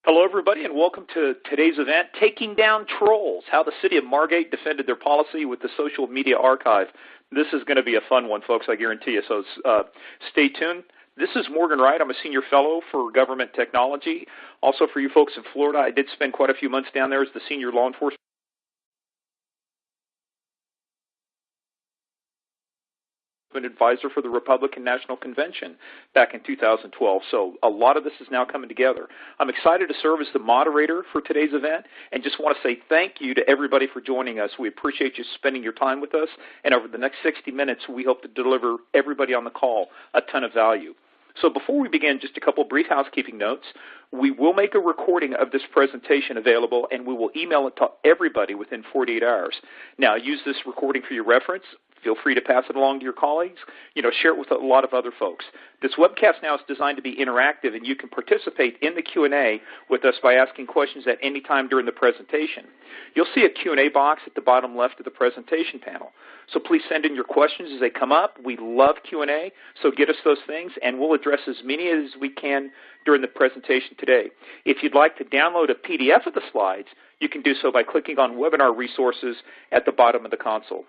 Hello, everybody, and welcome to today's event, Taking Down Trolls, how the city of Margate defended their policy with the social media archive. This is going to be a fun one, folks, I guarantee you, so stay tuned. This is Morgan Wright. I'm a senior fellow for government technology. Also, for you folks in Florida, I did spend quite a few months down there as the senior law enforcement advisor for the Republican National Convention back in 2012. So a lot of this is now coming together. I'm excited to serve as the moderator for today's event and just want to say thank you to everybody for joining us. We appreciate you spending your time with us, and over the next 60 minutes, we hope to deliver everybody on the call a ton of value. So before we begin, just a couple brief housekeeping notes. We will make a recording of this presentation available, and we will email it to everybody within 48 hours. Now, use this recording for your reference. Feel free to pass it along to your colleagues. Share it with a lot of other folks. This webcast now is designed to be interactive, and you can participate in the Q&A with us by asking questions at any time during the presentation. You'll see a Q&A box at the bottom left of the presentation panel. So please send in your questions as they come up. We love Q&A, so get us those things, and we'll address as many as we can during the presentation today. If you'd like to download a PDF of the slides, you can do so by clicking on Webinar Resources at the bottom of the console.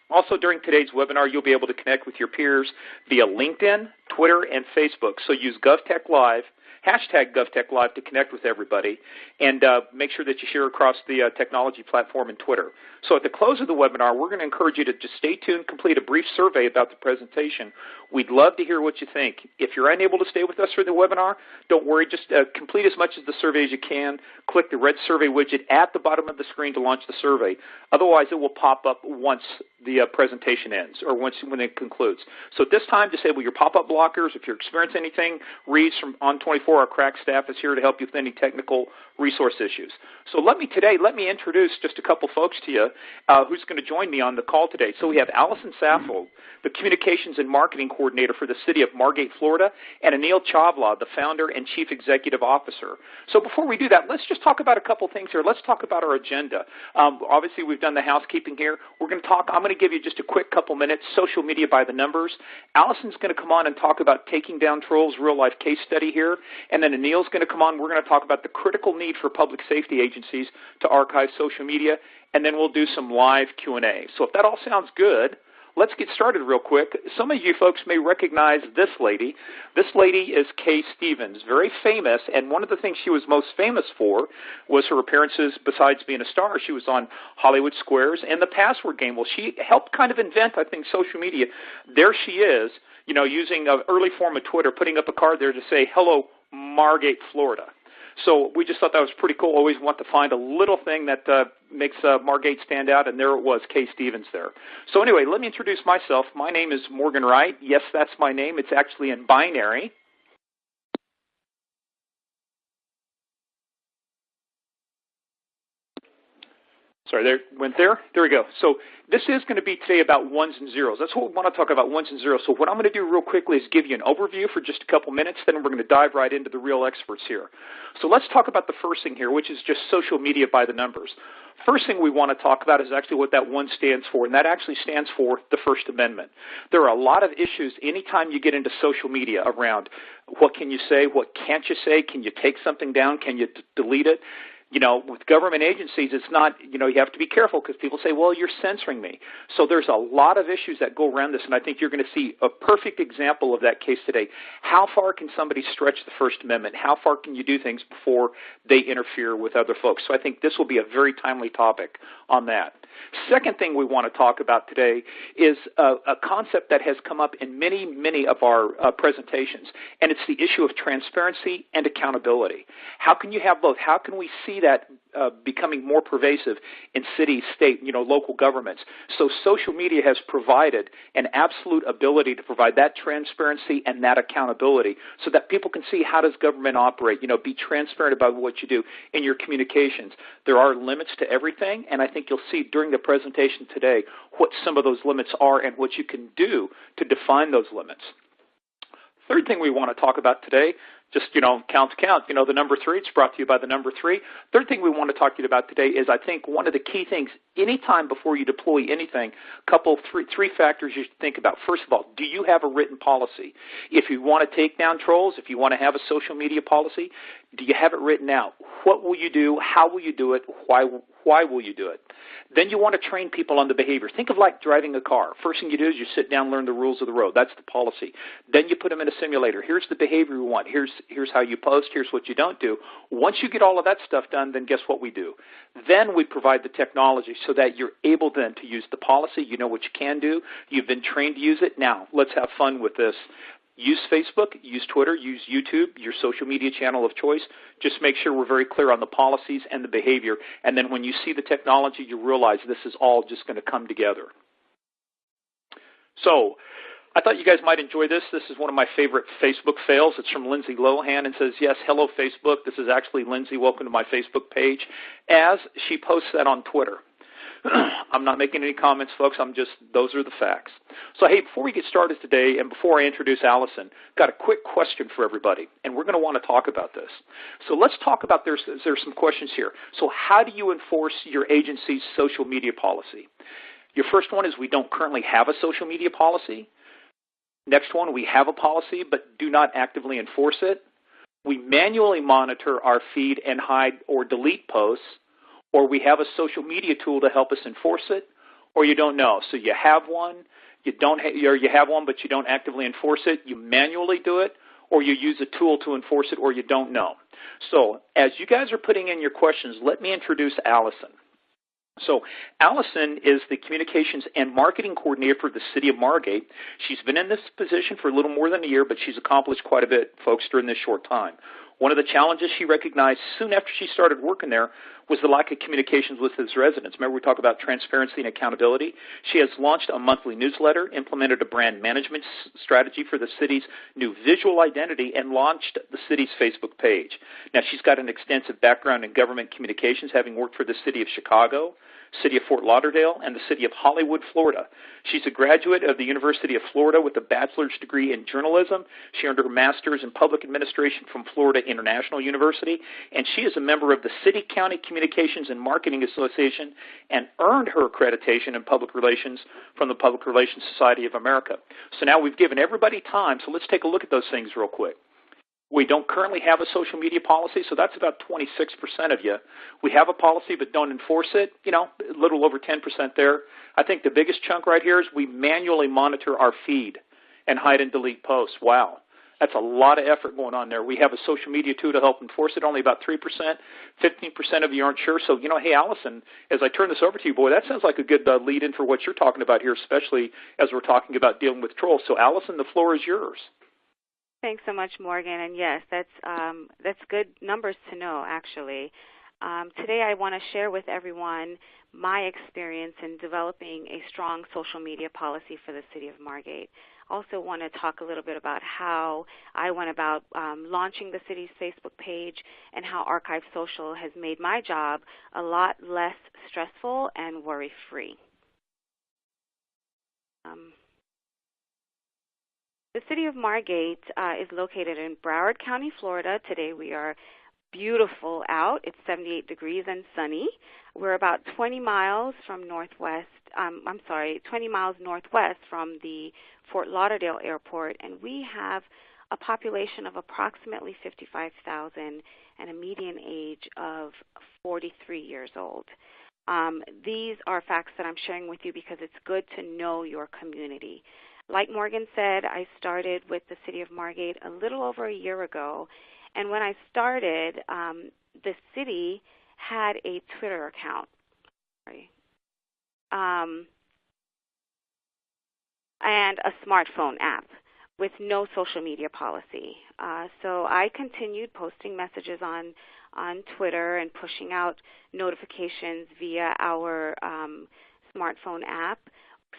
Also, during today's webinar, you'll be able to connect with your peers via LinkedIn, Twitter, and Facebook. So use GovTechLive, hashtag GovTechLive to connect with everybody, and make sure that you share across the technology platform and Twitter. So at the close of the webinar, we're going to encourage you to just stay tuned, complete a brief survey about the presentation. We'd love to hear what you think. If you're unable to stay with us for the webinar, don't worry. Just complete as much of the survey as you can. Click the red survey widget at the bottom of the screen to launch the survey. Otherwise, it will pop up once the presentation ends or when it concludes. So at this time, disable your pop-up blockers. If you're experiencing anything, Reeves from On24, our crack staff, is here to help you with any technical resource issues. So let me introduce just a couple folks to you who's going to join me on the call today. So we have Allison Saffold, the Communications and Marketing Coordinator for the City of Margate, Florida, and Anil Chawla, the Founder and Chief Executive Officer. So before we do that, let's just talk about a couple things here. Let's talk about our agenda. Obviously, we've done the housekeeping here. I'm going to give you just a quick couple minutes, social media by the numbers. Allison's going to come on and talk about Taking Down Trolls, real-life case study here. And then Anil's going to come on. We're going to talk about the critical need for public safety agencies to archive social media, and then we'll do some live Q&A. So if that all sounds good, let's get started real quick. Some of you folks may recognize this lady. This lady is Kay Stevens, very famous, and one of the things she was most famous for was her appearances, besides being a star. She was on Hollywood Squares and the Password Game. Well, she helped kind of invent, I think, social media. There she is, using an early form of Twitter, putting up a card there to say, "Hello, Margate, Florida." So we just thought that was pretty cool. Always want to find a little thing that makes Margate stand out, and there it was, Kay Stevens there. So anyway, let me introduce myself. My name is Morgan Wright. Yes, that's my name. It's actually in binary. Sorry, there went there. There we go. So this is going to be today about ones and zeros. That's what we want to talk about, ones and zeros. So what I'm going to do real quickly is give you an overview for just a couple minutes, then we're going to dive right into the real experts here. So let's talk about the first thing here, which is just social media by the numbers. First thing we want to talk about is actually what that one stands for, and that actually stands for the First Amendment. There are a lot of issues anytime you get into social media around what can you say, what can't you say, can you take something down, can you delete it? With government agencies, it's not, you have to be careful because people say, well, you're censoring me. So there's a lot of issues that go around this, and I think you're going to see a perfect example of that case today. How far can somebody stretch the First Amendment? How far can you do things before they interfere with other folks? So I think this will be a very timely topic on that. Second thing we want to talk about today is a concept that has come up in many of our presentations, and it's the issue of transparency and accountability. How can you have both? How can we see that becoming more pervasive in city, state, local governments? So social media has provided an absolute ability to provide that transparency and that accountability so that people can see how does government operate, be transparent about what you do in your communications. There are limits to everything, and I think you'll see during the presentation today what some of those limits are and what you can do to define those limits. Third thing we want to talk about today, Just, count. The number 3, it's brought to you by the number 3. Third thing we want to talk to you about today is I think one of the key things, anytime before you deploy anything, three factors you should think about. First of all, do you have a written policy? If you want to take down trolls, if you want to have a social media policy, do you have it written out? What will you do? How will you do it? Why will you do it? Then you want to train people on the behavior. Think of like driving a car. First thing you do is you sit down, learn the rules of the road. That's the policy. Then you put them in a simulator. Here's the behavior we want. Here's how you post. Here's what you don't do. Once you get all of that stuff done, then guess what we do? Then we provide the technology so that you're able then to use the policy. You know what you can do. You've been trained to use it. Now, let's have fun with this. Use Facebook, use Twitter, use YouTube, your social media channel of choice. Just make sure we're very clear on the policies and the behavior. And then when you see the technology, you realize this is all just going to come together. So I thought you guys might enjoy this. This is one of my favorite Facebook fails. It's from Lindsay Lohan and says, yes, hello, Facebook. This is actually Lindsay. Welcome to my Facebook page. As she posts that on Twitter. I'm not making any comments, folks. Those are the facts. So, hey, before we get started today and before I introduce Allison, got a quick question for everybody, and we're going to want to talk about this. So let's talk about, there's some questions here. So how do you enforce your agency's social media policy? Your first one is we don't currently have a social media policy. Next one, we have a policy but do not actively enforce it. We manually monitor our feed and hide or delete posts. Or we have a social media tool to help us enforce it, or you don't know. So you have one, or you have one, but you don't actively enforce it. You manually do it, or you use a tool to enforce it, or you don't know. So as you guys are putting in your questions, let me introduce Allison. So Allison is the Communications and Marketing Coordinator for the City of Margate. She's been in this position for a little more than a year, but she's accomplished quite a bit, folks, during this short time. One of the challenges she recognized soon after she started working there was the lack of communications with its residents. Remember, we talk about transparency and accountability. She has launched a monthly newsletter, implemented a brand management strategy for the city's new visual identity, and launched the city's Facebook page. Now, she's got an extensive background in government communications, having worked for the City of Chicago, City of Fort Lauderdale, and the City of Hollywood, Florida. She's a graduate of the University of Florida with a bachelor's degree in journalism. She earned her master's in public administration from Florida International University, and she is a member of the City County Communications and Marketing Association and earned her accreditation in public relations from the Public Relations Society of America. So now we've given everybody time, so let's take a look at those things real quick. We don't currently have a social media policy, so that's about 26% of you. We have a policy but don't enforce it, a little over 10% there. I think the biggest chunk right here is we manually monitor our feed and hide and delete posts. Wow, that's a lot of effort going on there. We have a social media tool to help enforce it, only about 3%. 15% of you aren't sure. So, hey, Allison, as I turn this over to you, boy, that sounds like a good lead-in for what you're talking about here, especially as we're talking about dealing with trolls. So, Allison, the floor is yours. Thanks so much, Morgan. And yes, that's good numbers to know, actually. Today I want to share with everyone my experience in developing a strong social media policy for the City of Margate. Also want to talk a little bit about how I went about launching the city's Facebook page and how ArchiveSocial has made my job a lot less stressful and worry-free. The City of Margate is located in Broward County, Florida. Today we are beautiful out. It's 78 degrees and sunny. We're about 20 miles northwest from the Fort Lauderdale Airport, and we have a population of approximately 55,000 and a median age of 43 years old. These are facts that I'm sharing with you because it's good to know your community. Like Morgan said, I started with the City of Margate a little over a year ago, and when I started, the city had a Twitter account, and a smartphone app with no social media policy. So I continued posting messages on Twitter and pushing out notifications via our smartphone app,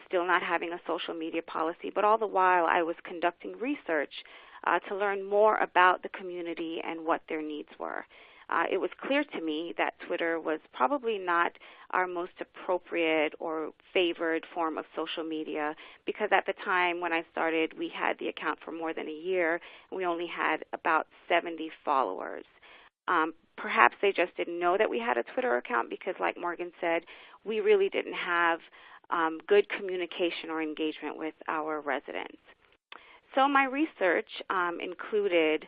still not having a social media policy, but all the while I was conducting research to learn more about the community and what their needs were. it was clear to me that Twitter was probably not our most appropriate or favored form of social media, because at the time when I started, we had the account for more than a year, and we only had about 70 followers. Perhaps they just didn't know that we had a Twitter account because, like Morgan said, we really didn't have good communication or engagement with our residents. So my research included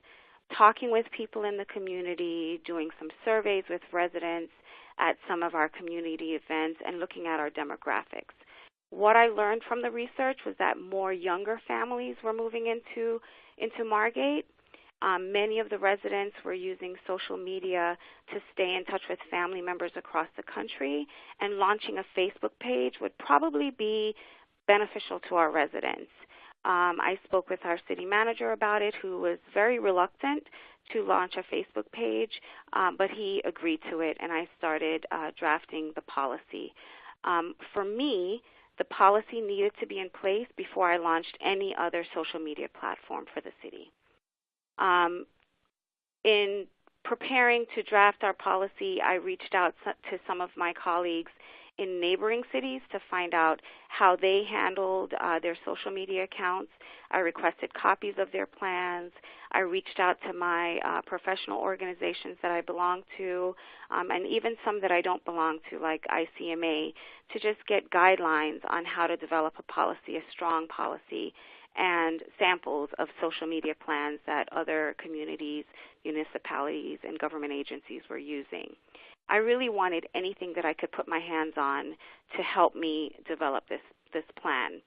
talking with people in the community, doing some surveys with residents at some of our community events, and looking at our demographics. What I learned from the research was that more younger families were moving into Margate. Many of the residents were using social media to stay in touch with family members across the country, and launching a Facebook page would probably be beneficial to our residents. I spoke with our city manager about it, who was very reluctant to launch a Facebook page, but he agreed to it, and I started drafting the policy. For me, the policy needed to be in place before I launched any other social media platform for the city. In preparing to draft our policy, I reached out to some of my colleagues in neighboring cities to find out how they handled their social media accounts. I requested copies of their plans. I reached out to my professional organizations that I belong to, and even some that I don't belong to, like ICMA, to just get guidelines on how to develop a policy, a strong policy, and samples of social media plans that other communities, municipalities, and government agencies were using. I really wanted anything that I could put my hands on to help me develop this plan.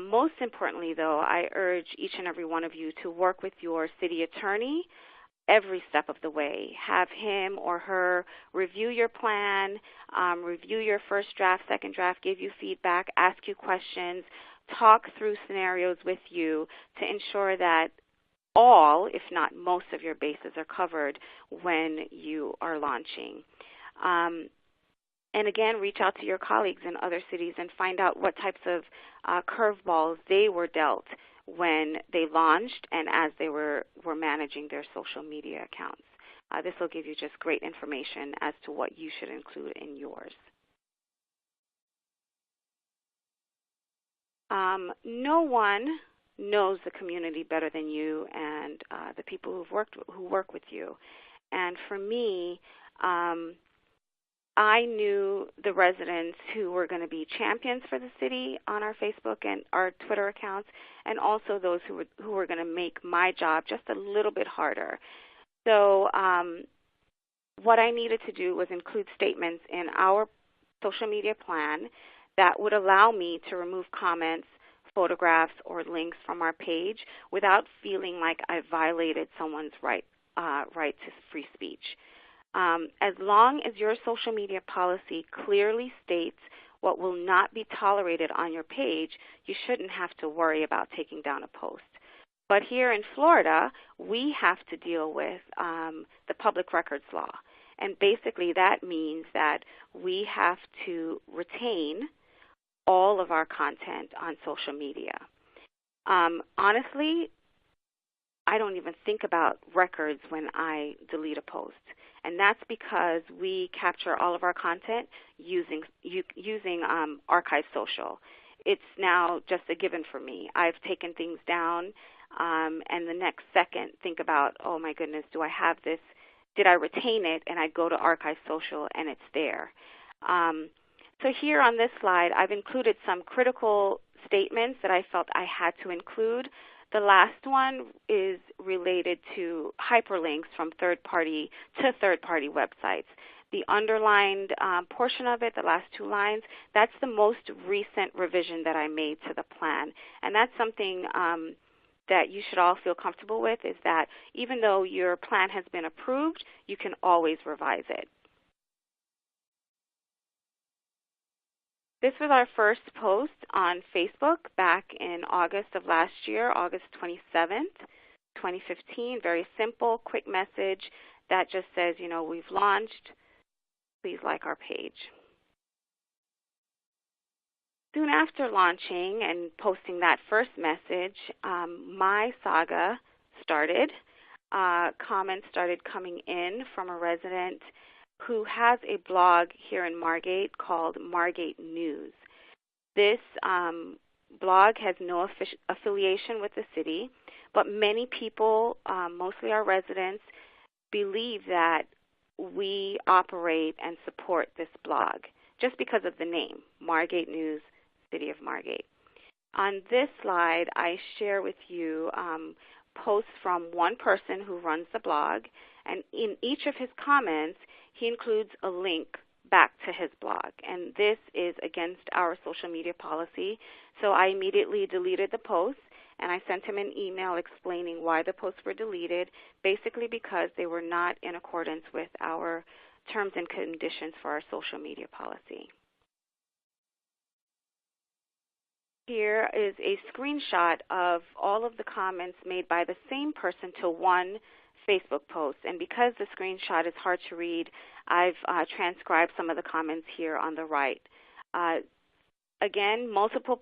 Most importantly, though, I urge each and every one of you to work with your city attorney every step of the way. Have him or her review your plan, review your first draft, second draft, give you feedback, ask you questions, talk through scenarios with you to ensure that all, if not most, of your bases are covered when you are launching. And again, reach out to your colleagues in other cities and find out what types of curveballs they were dealt when they launched and as they were managing their social media accounts. This will give you just great information as to what you should include in yours. No one knows the community better than you and the people who work with you. And for me, I knew the residents who were going to be champions for the city on our Facebook and our Twitter accounts, and also those who were going to make my job just a little bit harder. So what I needed to do was include statements in our social media plan that would allow me to remove comments, photographs, or links from our page without feeling like I violated someone's right to free speech. As long as your social media policy clearly states what will not be tolerated on your page, you shouldn't have to worry about taking down a post. But here in Florida, we have to deal with the public records law. And basically that means that we have to retain all of our content on social media. Honestly, I don't even think about records when I delete a post. And that's because we capture all of our content using ArchiveSocial. It's now just a given for me. I've taken things down, and the next second think about, oh my goodness, do I have this? Did I retain it? And I go to ArchiveSocial and it's there. So here on this slide, I've included some critical statements that I felt I had to include. The last one is related to hyperlinks from third-party to third-party websites. The underlined portion of it, the last two lines, that's the most recent revision that I made to the plan. And that's something that you should all feel comfortable with, is that even though your plan has been approved, you can always revise it. This was our first post on Facebook back in August of last year, August 27th, 2015. Very simple, quick message that just says, you know, we've launched. Please like our page. Soon after launching and posting that first message, my saga started. comments started coming in from a resident who has a blog here in Margate called Margate News. This blog has no affiliation with the city, but many people, mostly our residents, believe that we operate and support this blog just because of the name, Margate News, City of Margate. On this slide, I share with you posts from one person who runs the blog, and in each of his comments, he includes a link back to his blog, and this is against our social media policy. So I immediately deleted the post, and I sent him an email explaining why the posts were deleted, basically because they were not in accordance with our terms and conditions for our social media policy. Here is a screenshot of all of the comments made by the same person to one Facebook post, and because the screenshot is hard to read, I've transcribed some of the comments here on the right. Again, multiple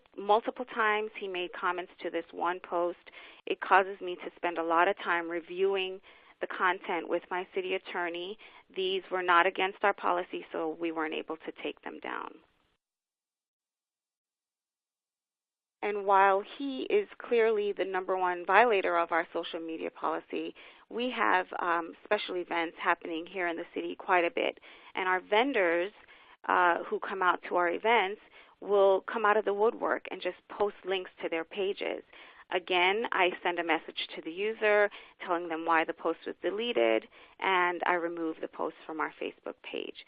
times he made comments to this one post. It causes me to spend a lot of time reviewing the content with my city attorney. These were not against our policy, so we weren't able to take them down. And while he is clearly the #1 violator of our social media policy, we have special events happening here in the city quite a bit. And our vendors who come out to our events will come out of the woodwork and just post links to their pages. Again, I send a message to the user telling them why the post was deleted, and I remove the post from our Facebook page.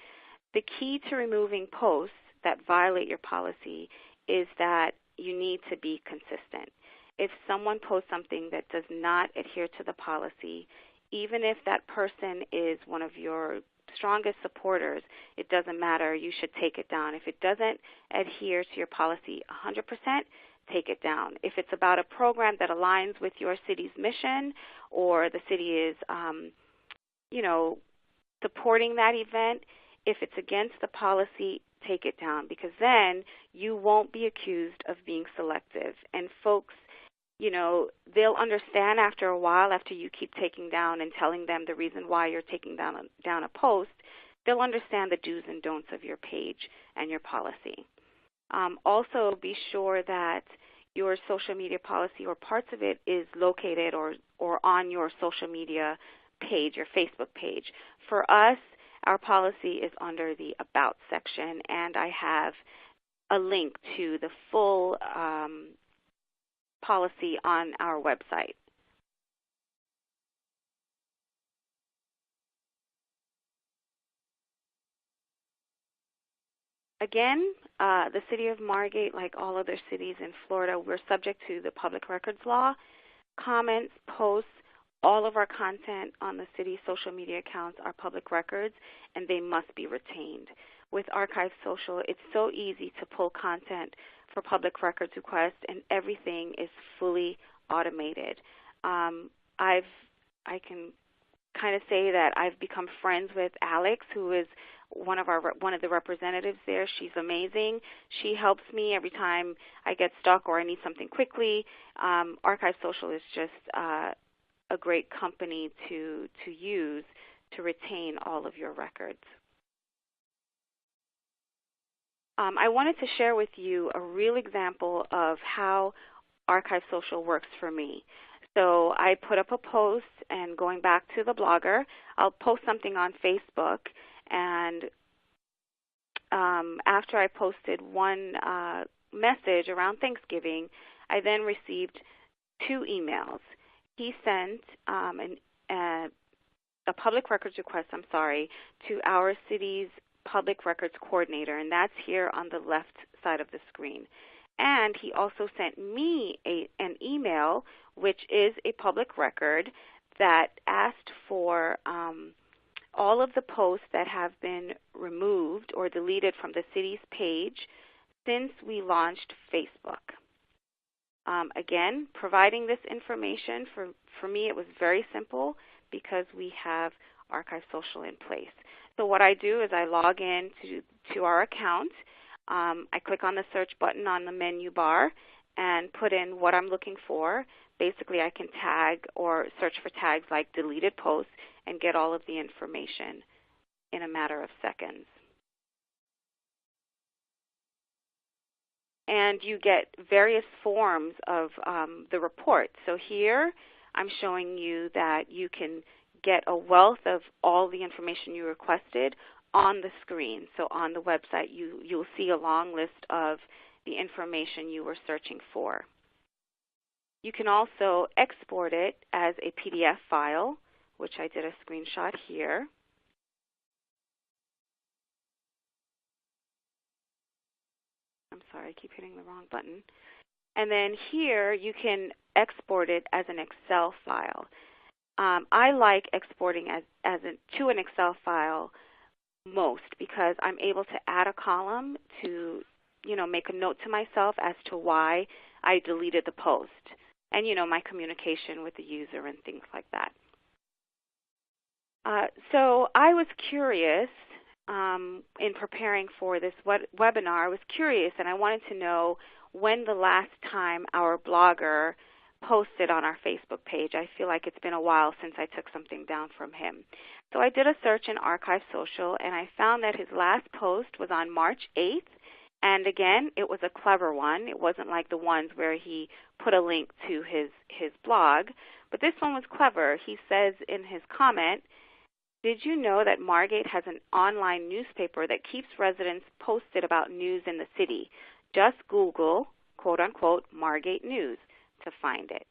The key to removing posts that violate your policy is that you need to be consistent. If someone posts something that does not adhere to the policy, even if that person is one of your strongest supporters, it doesn't matter. You should take it down. If it doesn't adhere to your policy 100%, take it down. If it's about a program that aligns with your city's mission, or the city is, supporting that event, if it's against the policy, take it down, because then you won't be accused of being selective. And folks, they'll understand after a while, after you keep taking down and telling them the reason why you're taking down a post, they'll understand the do's and don'ts of your page and your policy. Also, be sure that your social media policy or parts of it is located or on your social media page, your Facebook page. For us, our policy is under the About section, and I have a link to the full policy on our website. Again, the City of Margate, like all other cities in Florida, we're subject to the Public Records Law. Comments, posts, all of our content on the city's social media accounts are public records, and they must be retained. With ArchiveSocial, it's so easy to pull content for public records requests, and everything is fully automated. I can kind of say that I've become friends with Alex, who is one of the representatives there. She's amazing. She helps me every time I get stuck or I need something quickly. ArchiveSocial is just a great company to use to retain all of your records. I wanted to share with you a real example of how ArchiveSocial works for me. So I put up a post, and going back to the blogger, I'll post something on Facebook, and after I posted one message around Thanksgiving, I then received 2 emails. He sent a public records request, to our city's public records coordinator, and that's here on the left side of the screen. And he also sent me an email, which is a public record, that asked for all of the posts that have been removed or deleted from the city's page since we launched Facebook. Again, providing this information, for me it was very simple because we have ArchiveSocial in place. So what I do is I log in to our account. I click on the search button on the menu bar and put in what I'm looking for. basically I can tag or search for tags like deleted posts and get all of the information in a matter of seconds. And you get various forms of the report. So here I'm showing you that you can get a wealth of all the information you requested on the screen. So on the website you'll see a long list of the information you were searching for. You can also export it as a PDF file, which I did a screenshot here. I'm sorry, I keep hitting the wrong button. And then here you can export it as an Excel file. I like exporting to an Excel file most because I'm able to add a column to, make a note to myself as to why I deleted the post and, my communication with the user and things like that. So I was curious in preparing for this webinar. I was curious and I wanted to know when the last time our blogger posted on our Facebook page. I feel like it's been a while since I took something down from him. So I did a search in ArchiveSocial and I found that his last post was on March 8th. And again, it was a clever one. It wasn't like the ones where he put a link to his blog. But this one was clever. He says in his comment, "Did you know that Margate has an online newspaper that keeps residents posted about news in the city? Just Google, quote unquote, Margate News to find it."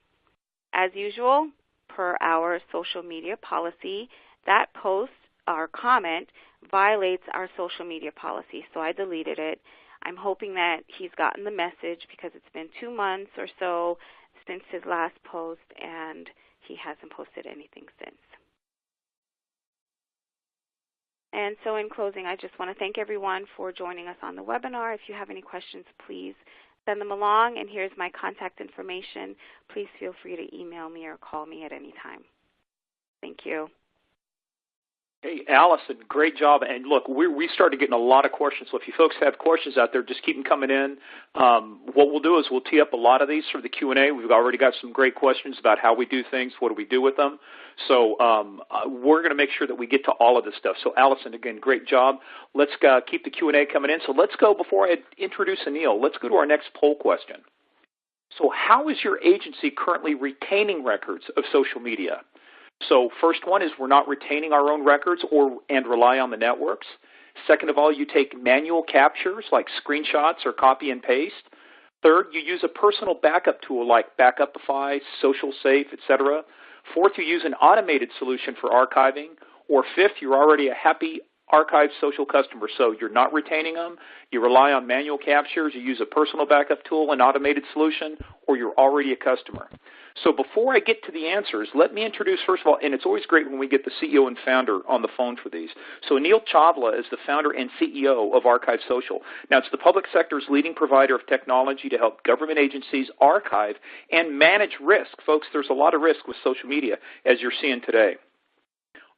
As usual, per our social media policy, that post or comment violates our social media policy, so I deleted it. I'm hoping that he's gotten the message because it's been 2 months or so since his last post and he hasn't posted anything since. And so in closing, I just want to thank everyone for joining us on the webinar. If you have any questions, please send them along. And here's my contact information. Please feel free to email me or call me at any time. Thank you. Hey, Allison, great job. And look, we started getting a lot of questions. So if you folks have questions out there, just keep them coming in. What we'll do is we'll tee up a lot of these for the Q&A. We've already got some great questions about how we do things, what do we do with them. So we're going to make sure that we get to all of this stuff. So Allison, again, great job. Let's keep the Q&A coming in. So let's go, before I introduce Anil, let's go to our next poll question. So how is your agency currently retaining records of social media? So first one is we're not retaining our own records and rely on the networks. Second of all, you take manual captures like screenshots or copy and paste. Third, you use a personal backup tool like Backupify, Social Safe, etc. Fourth, you use an automated solution for archiving. Or fifth, you're already a happy ArchiveSocial customer, so you're not retaining them, you rely on manual captures, you use a personal backup tool, an automated solution, or you're already a customer. So before I get to the answers, let me introduce, first of all, and it's always great when we get the CEO and founder on the phone for these. So Anil Chawla is the founder and CEO of ArchiveSocial. Now, it's the public sector's leading provider of technology to help government agencies archive and manage risk. Folks, there's a lot of risk with social media, as you're seeing today.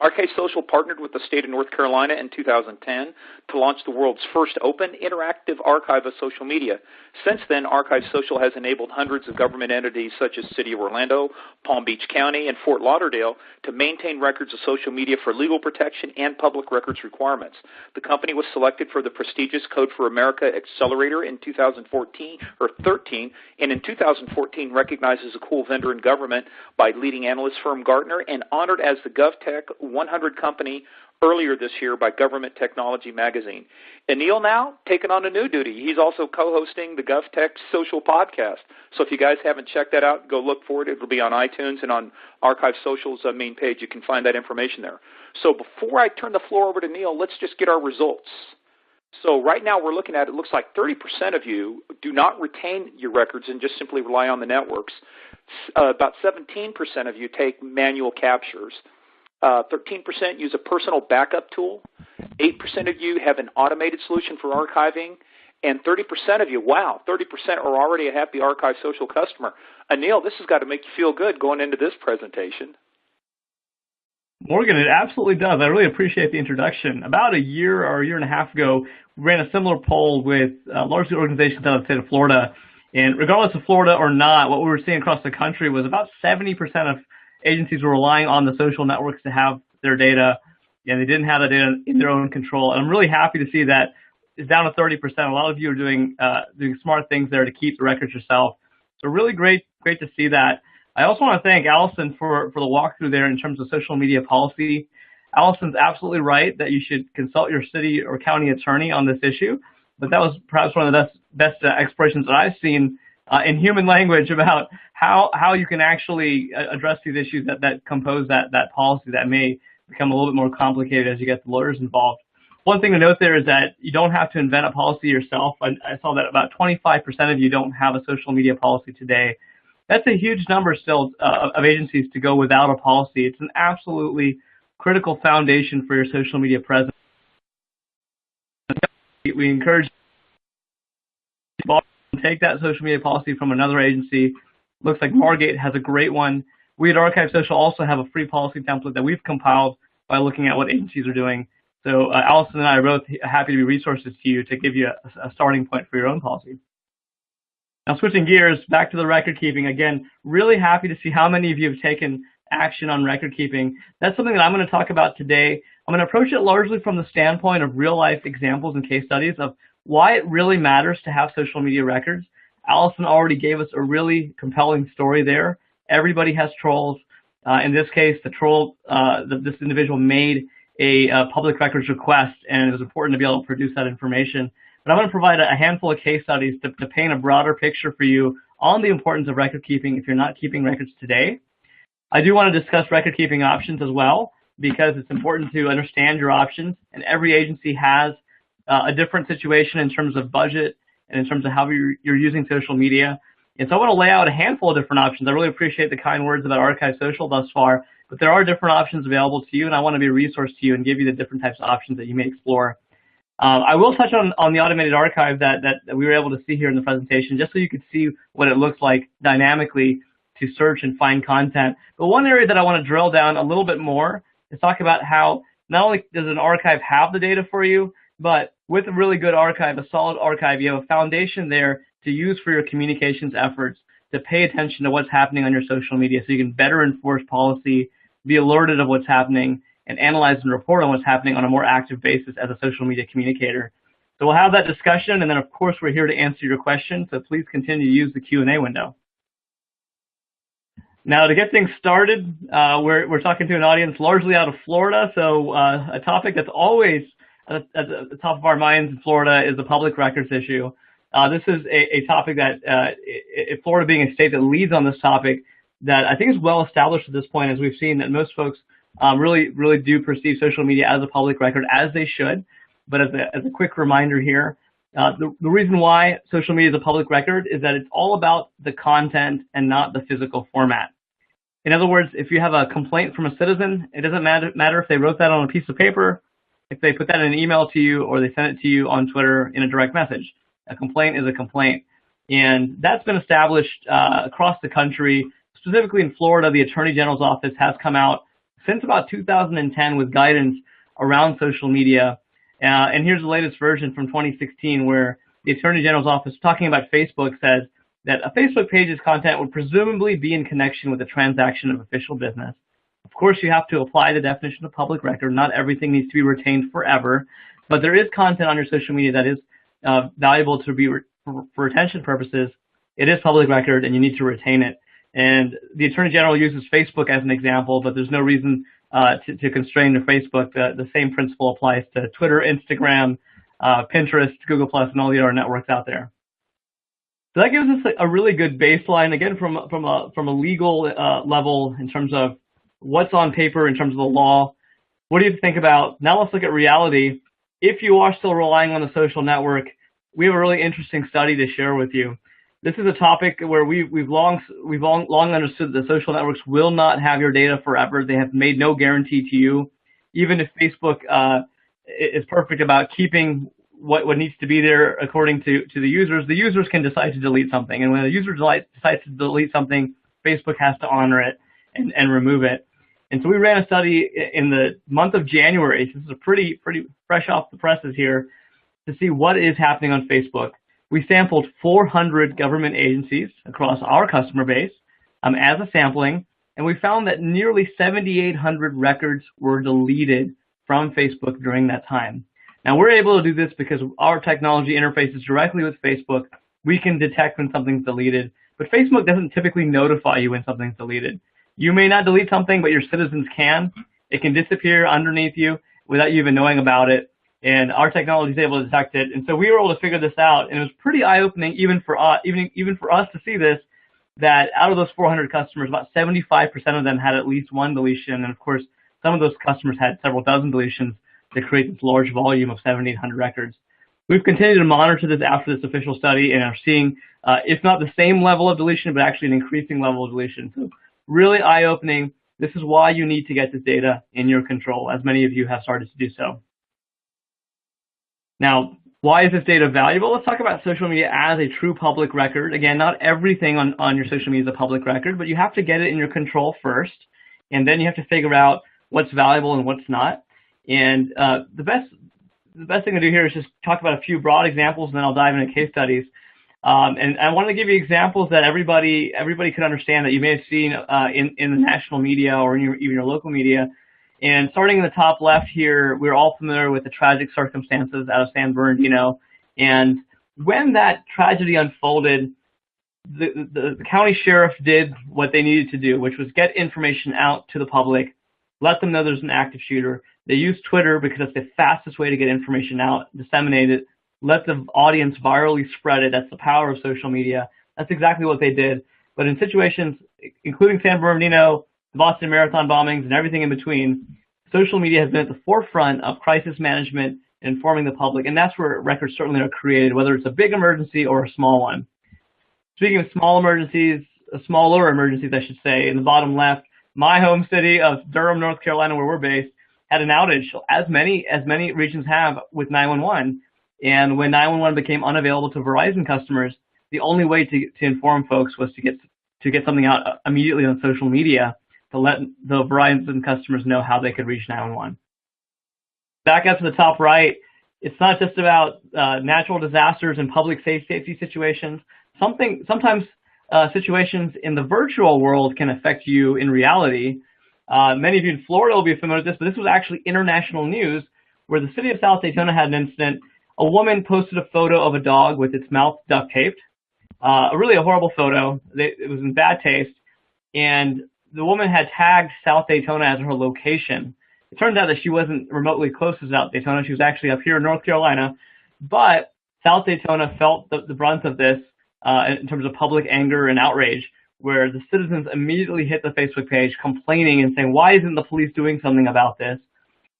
ArchiveSocial partnered with the state of North Carolina in 2010 to launch the world's first open, interactive archive of social media. Since then, ArchiveSocial has enabled hundreds of government entities such as City of Orlando, Palm Beach County, and Fort Lauderdale to maintain records of social media for legal protection and public records requirements. The company was selected for the prestigious Code for America Accelerator in 2013, and in 2014 recognized as a cool vendor in government by leading analyst firm Gartner and honored as the GovTech 100 company earlier this year by Government Technology magazine. Anil now taking on a new duty. He's also co-hosting the GovTech Social podcast. So if you guys haven't checked that out, go look for it. It'll be on iTunes and on ArchiveSocial's main page. You can find that information there. So before I turn the floor over to Neil, let's just get our results. So right now we're looking at, it looks like 30% of you do not retain your records and just simply rely on the networks. About 17% of you take manual captures. 13% use a personal backup tool. 8% of you have an automated solution for archiving. And 30% of you, wow, 30% are already a happy ArchiveSocial customer. Anil, this has got to make you feel good going into this presentation. Morgan, it absolutely does. I really appreciate the introduction. About a year or a year and a half ago, we ran a similar poll with largely organizations out of the state of Florida, And regardless of Florida or not, what we were seeing across the country was about 70% of agencies were relying on the social networks to have their data, and they didn't have the data in their own control. And I'm really happy to see that it's down to 30%. A lot of you are doing smart things there to keep the records yourself. So really great to see that. I also want to thank Allison for the walkthrough there in terms of social media policy. Allison's absolutely right that you should consult your city or county attorney on this issue, but that was perhaps one of the best expressions that I've seen in human language about how you can actually address these issues that compose that policy that may become a little bit more complicated as you get the lawyers involved. One thing to note there is that you don't have to invent a policy yourself. I saw that about 25% of you don't have a social media policy today. That's a huge number still of agencies to go without a policy. It's an absolutely critical foundation for your social media presence. We encourage you to take that social media policy from another agency. Looks like Margate has a great one. We at ArchiveSocial also have a free policy template that we've compiled by looking at what agencies are doing. So Allison and I are both happy to be resources to you to give you a starting point for your own policy. Now switching gears back to the record keeping, again, really happy to see how many of you have taken action on record keeping. That's something that I'm going to talk about today. I'm going to approach it largely from the standpoint of real life examples and case studies of why it really matters to have social media records. Allison already gave us a really compelling story there. Everybody has trolls. In this case, the troll, this individual made a public records request, and it was important to be able to produce that information. But I'm going to provide a handful of case studies to paint a broader picture for you on the importance of record keeping if you're not keeping records today. I do want to discuss record keeping options as well, because it's important to understand your options, and every agency has a different situation in terms of budget and in terms of how you're using social media. And so I want to lay out a handful of different options. I really appreciate the kind words about ArchiveSocial thus far, but there are different options available to you, and I want to be a resource to you and give you the different types of options that you may explore. I will touch on the automated archive that we were able to see here in the presentation, just so you could see what it looks like dynamically to search and find content. But one area that I want to drill down a little bit more is talk about how not only does an archive have the data for you, but with a really good archive, a solid archive, you have a foundation there to use for your communications efforts, to pay attention to what's happening on your social media so you can better enforce policy, be alerted of what's happening, and analyze and report on what's happening on a more active basis as a social media communicator. So we'll have that discussion, and then of course we're here to answer your questions, so please continue to use the Q&A window. Now to get things started, we're talking to an audience largely out of Florida, so a topic that's always at the top of our minds in Florida is the public records issue. This is a topic that, Florida being a state that leads on this topic, that I think is well established at this point, as we've seen that most folks really do perceive social media as a public record, as they should. But as a quick reminder here, the reason why social media is a public record is that it's all about the content and not the physical format. In other words, if you have a complaint from a citizen, it doesn't matter if they wrote that on a piece of paper, if they put that in an email to you, or they sent it to you on Twitter in a direct message. A complaint is a complaint. And that's been established across the country. Specifically in Florida, the Attorney General's office has come out since about 2010 with guidance around social media. And here's the latest version from 2016, where the Attorney General's office, talking about Facebook, says that a Facebook page's content would presumably be in connection with a transaction of official business. Of course, you have to apply the definition of public record. Not everything needs to be retained forever, but there is content on your social media that is valuable to be for retention purposes. It is public record, and you need to retain it. And the Attorney General uses Facebook as an example, but there's no reason to constrain to Facebook. The same principle applies to Twitter, Instagram, Pinterest, Google+, and all the other networks out there. So that gives us a really good baseline, again, from a legal level in terms of what's on paper in terms of the law. What do you think about? Now let's look at reality. If you are still relying on the social network, we have a really interesting study to share with you. This is a topic where we've long understood that social networks will not have your data forever. They have made no guarantee to you. Even if Facebook is perfect about keeping what needs to be there according to the users can decide to delete something. And when the user decides to delete something, Facebook has to honor it and remove it. And so we ran a study in the month of January. This is a pretty fresh off the presses here, to see what is happening on Facebook. we sampled 400 government agencies across our customer base as a sampling, and we found that nearly 7,800 records were deleted from Facebook during that time. Now, we're able to do this because our technology interfaces directly with Facebook. We can detect when something's deleted, but Facebook doesn't typically notify you when something's deleted. You may not delete something, but your citizens can. It can disappear underneath you without you even knowing about it, and our technology is able to detect it. And so we were able to figure this out, and it was pretty eye-opening even for us to see this, that out of those 400 customers, about 75% of them had at least one deletion, and of course, some of those customers had several dozen deletions to create this large volume of 7,800 records. We've continued to monitor this after this official study and are seeing, if not the same level of deletion, but actually an increasing level of deletion. So really eye-opening. This is why you need to get this data in your control, as many of you have started to do so. Now, why is this data valuable? Let's talk about social media as a true public record. Again, not everything on your social media is a public record, but you have to get it in your control first, and then you have to figure out what's valuable and what's not. And the best thing to do here is just talk about a few broad examples, and then I'll dive into case studies. And I wanted to give you examples that everybody could understand that you may have seen in the national media or in even your local media. And starting in the top left here, we're all familiar with the tragic circumstances out of San Bernardino. And when that tragedy unfolded, the county sheriff did what they needed to do, which was get information out to the public, let them know there's an active shooter. They used Twitter because that's the fastest way to get information out, disseminate it, let the audience virally spread it. That's the power of social media. That's exactly what they did. But in situations, including San Bernardino, the Boston Marathon bombings, and everything in between, social media has been at the forefront of crisis management and informing the public, and that's where records certainly are created, whether it's a big emergency or a small one. Speaking of small emergencies, smaller emergencies, I should say, in the bottom left, my home city of Durham, North Carolina, where we're based, had an outage, as many regions have, with 911. And when 911 became unavailable to Verizon customers, the only way to inform folks was to get something out immediately on social media to let the Verizon customers know how they could reach 911. Back up to the top right, it's not just about natural disasters and public safety situations. Sometimes situations in the virtual world can affect you in reality. Many of you in Florida will be familiar with this, but this was actually international news where the city of South Daytona had an incident. A woman posted a photo of a dog with its mouth duct taped, really a horrible photo. It was in bad taste, and the woman had tagged South Daytona as her location. It turned out that she wasn't remotely close to South Daytona. She was actually up here in North Carolina, but South Daytona felt the brunt of this in terms of public anger and outrage, where the citizens immediately hit the Facebook page complaining and saying, why isn't the police doing something about this?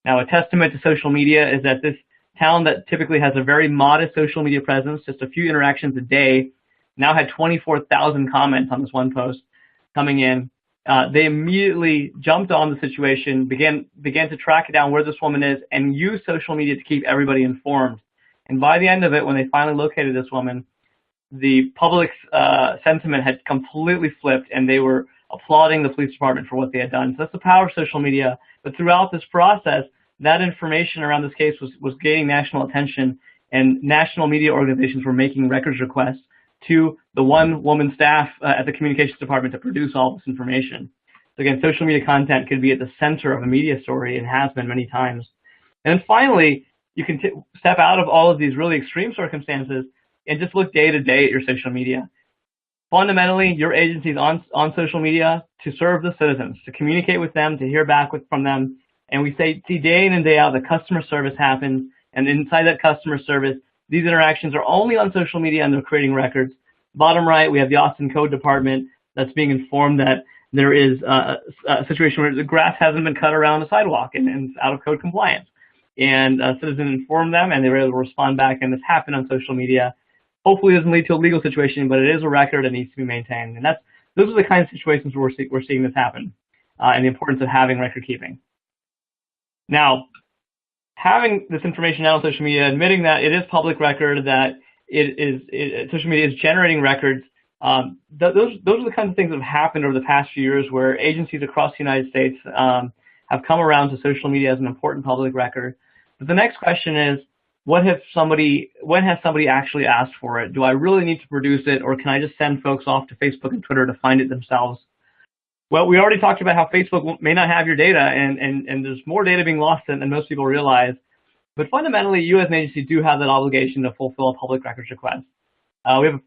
Now, a testament to social media is that this town that typically has a very modest social media presence, just a few interactions a day, now had 24,000 comments on this one post coming in. They immediately jumped on the situation, began to track down where this woman is, and use social media to keep everybody informed. And by the end of it, when they finally located this woman, the public's sentiment had completely flipped, and they were applauding the police department for what they had done. So that's the power of social media. But throughout this process, that information around this case was gaining national attention, and national media organizations were making records requests to the one-woman staff at the communications department to produce all this information. So again, social media content could be at the center of a media story and has been many times. And then finally, you can step out of all of these really extreme circumstances and just look day to day at your social media. Fundamentally, your agency is on social media to serve the citizens, to communicate with them, to hear back from them. And we see day in and day out that customer service happens, and inside that customer service, these interactions are only on social media and they're creating records. Bottom right, we have the Austin Code Department that's being informed that there is a situation where the grass hasn't been cut around the sidewalk and it's out of code compliance. And a citizen informed them, and they were able to respond back, and this happened on social media. Hopefully it doesn't lead to a legal situation, but it is a record that needs to be maintained. And those are the kinds of situations where we're seeing this happen, and the importance of having record keeping. Now, having this information out on social media, admitting that it is public record, that social media is generating records, those are the kinds of things that have happened over the past few years where agencies across the United States have come around to social media as an important public record. But the next question is, when has somebody actually asked for it? Do I really need to produce it, or can I just send folks off to Facebook and Twitter to find it themselves? Well, we already talked about how Facebook may not have your data, and there's more data being lost than most people realize. But fundamentally, you as an agency do have that obligation to fulfill a public records request. We have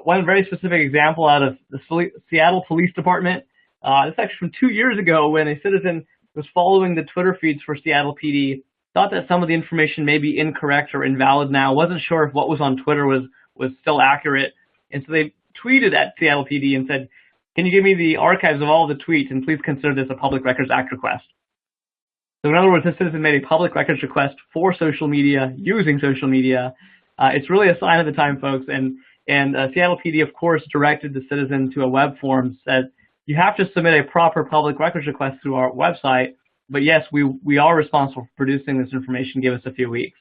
one very specific example out of the Seattle Police Department. This is actually from 2 years ago, when a citizen was following the Twitter feeds for Seattle PD, thought that some of the information may be incorrect or invalid now, wasn't sure if what was on Twitter was still accurate, and so they tweeted at Seattle PD and said, "Can you give me the archives of all the tweets, and please consider this a Public Records Act request?" So in other words, this citizen made a public records request for social media, using social media. It's really a sign of the time, folks, and Seattle PD, of course, directed the citizen to a web form, said, you have to submit a proper public records request through our website, but yes, we are responsible for producing this information. Give us a few weeks.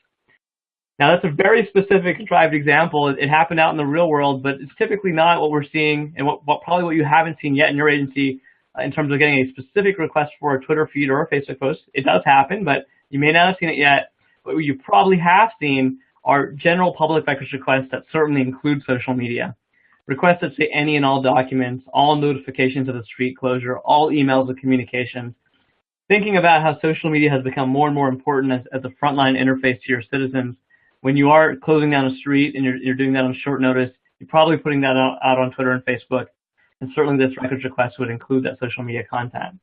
Now, that's a very specific contrived example. It happened out in the real world, but it's typically not what we're seeing, and probably what you haven't seen yet in your agency in terms of getting a specific request for a Twitter feed or a Facebook post. It does happen, but you may not have seen it yet. But what you probably have seen are general public records requests that certainly include social media. Requests that say any and all documents, all notifications of the street closure, all emails of communications. Thinking about how social media has become more and more important as a frontline interface to your citizens. When you are closing down a street and you're doing that on short notice, you're probably putting that out on Twitter and Facebook. And certainly this records request would include that social media content.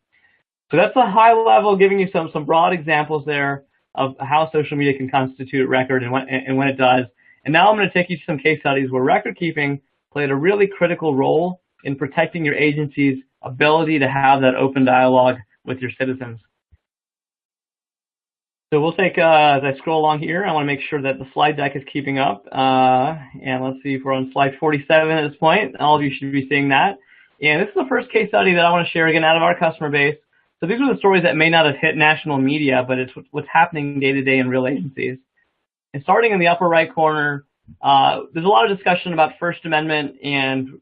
So that's a high level, giving you some broad examples there of how social media can constitute a record and when it does. And now I'm going to take you to some case studies where record keeping played a really critical role in protecting your agency's ability to have that open dialogue with your citizens. So we'll take, as I scroll along here, I want to make sure that the slide deck is keeping up. And let's see if we're on slide 47 at this point. All of you should be seeing that. And this is the first case study that I want to share, again, out of our customer base. So these are the stories that may not have hit national media, but it's what's happening day to day in real agencies. And starting in the upper right corner, there's a lot of discussion about First Amendment and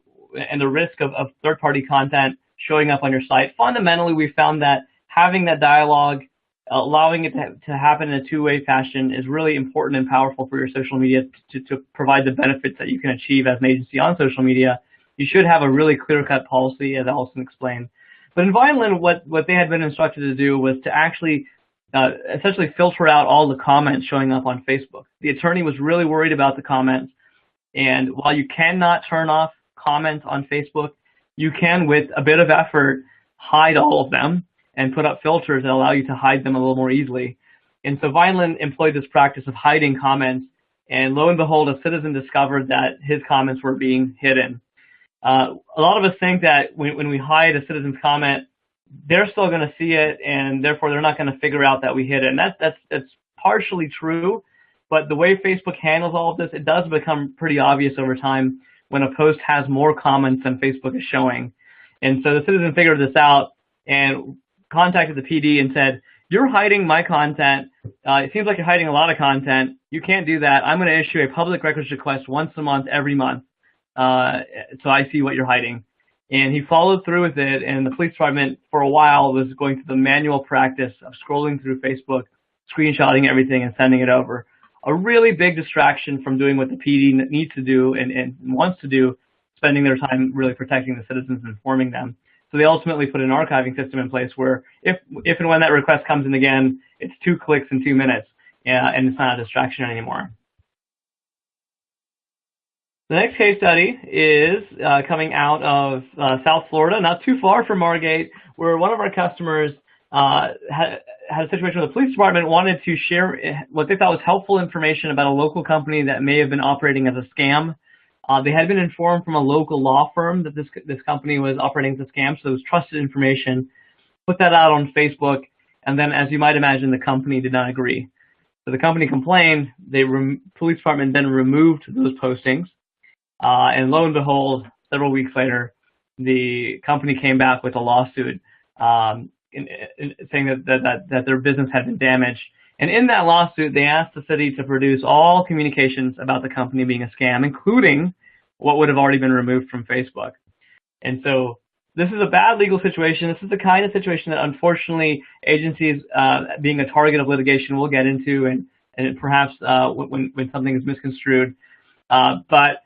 the risk of third-party content showing up on your site. Fundamentally, we found that having that dialogue, allowing it to happen in a two-way fashion is really important and powerful for your social media to provide the benefits that you can achieve as an agency on social media. You should have a really clear-cut policy, as Allison explained. But in Vineland, what they had been instructed to do was to actually essentially filter out all the comments showing up on Facebook. The attorney was really worried about the comments, and while you cannot turn off comments on Facebook, you can, with a bit of effort, hide all of them and put up filters that allow you to hide them a little more easily. And so Vineland employed this practice of hiding comments, and lo and behold, a citizen discovered that his comments were being hidden. A lot of us think that when we hide a citizen's comment, they're still going to see it, and therefore they're not going to figure out that we hid it. And that's partially true, but the way Facebook handles all of this, it does become pretty obvious over time when a post has more comments than Facebook is showing. And so the citizen figured this out and contacted the PD and said, "You're hiding my content. It seems like you're hiding a lot of content. You can't do that. I'm going to issue a public records request once a month, every month, so I see what you're hiding." And he followed through with it, and the police department for a while was going through the manual practice of scrolling through Facebook, screenshotting everything, and sending it over. A really big distraction from doing what the PD needs to do and wants to do, spending their time really protecting the citizens and informing them. So they ultimately put an archiving system in place where if and when that request comes in again, it's 2 clicks in 2 minutes, and it's not a distraction anymore. The next case study is coming out of South Florida, not too far from Margate, where one of our customers had a situation where the police department wanted to share what they thought was helpful information about a local company that may have been operating as a scam. They had been informed from a local law firm that this company was operating as a scam, so it was trusted information. Put that out on Facebook, and then, as you might imagine, the company did not agree. So the company complained. The police department then removed those postings. And lo and behold, several weeks later, the company came back with a lawsuit saying that their business had been damaged. And in that lawsuit, they asked the city to produce all communications about the company being a scam, including what would have already been removed from Facebook. And so this is a bad legal situation. This is the kind of situation that, unfortunately, agencies being a target of litigation will get into, and perhaps when something is misconstrued. But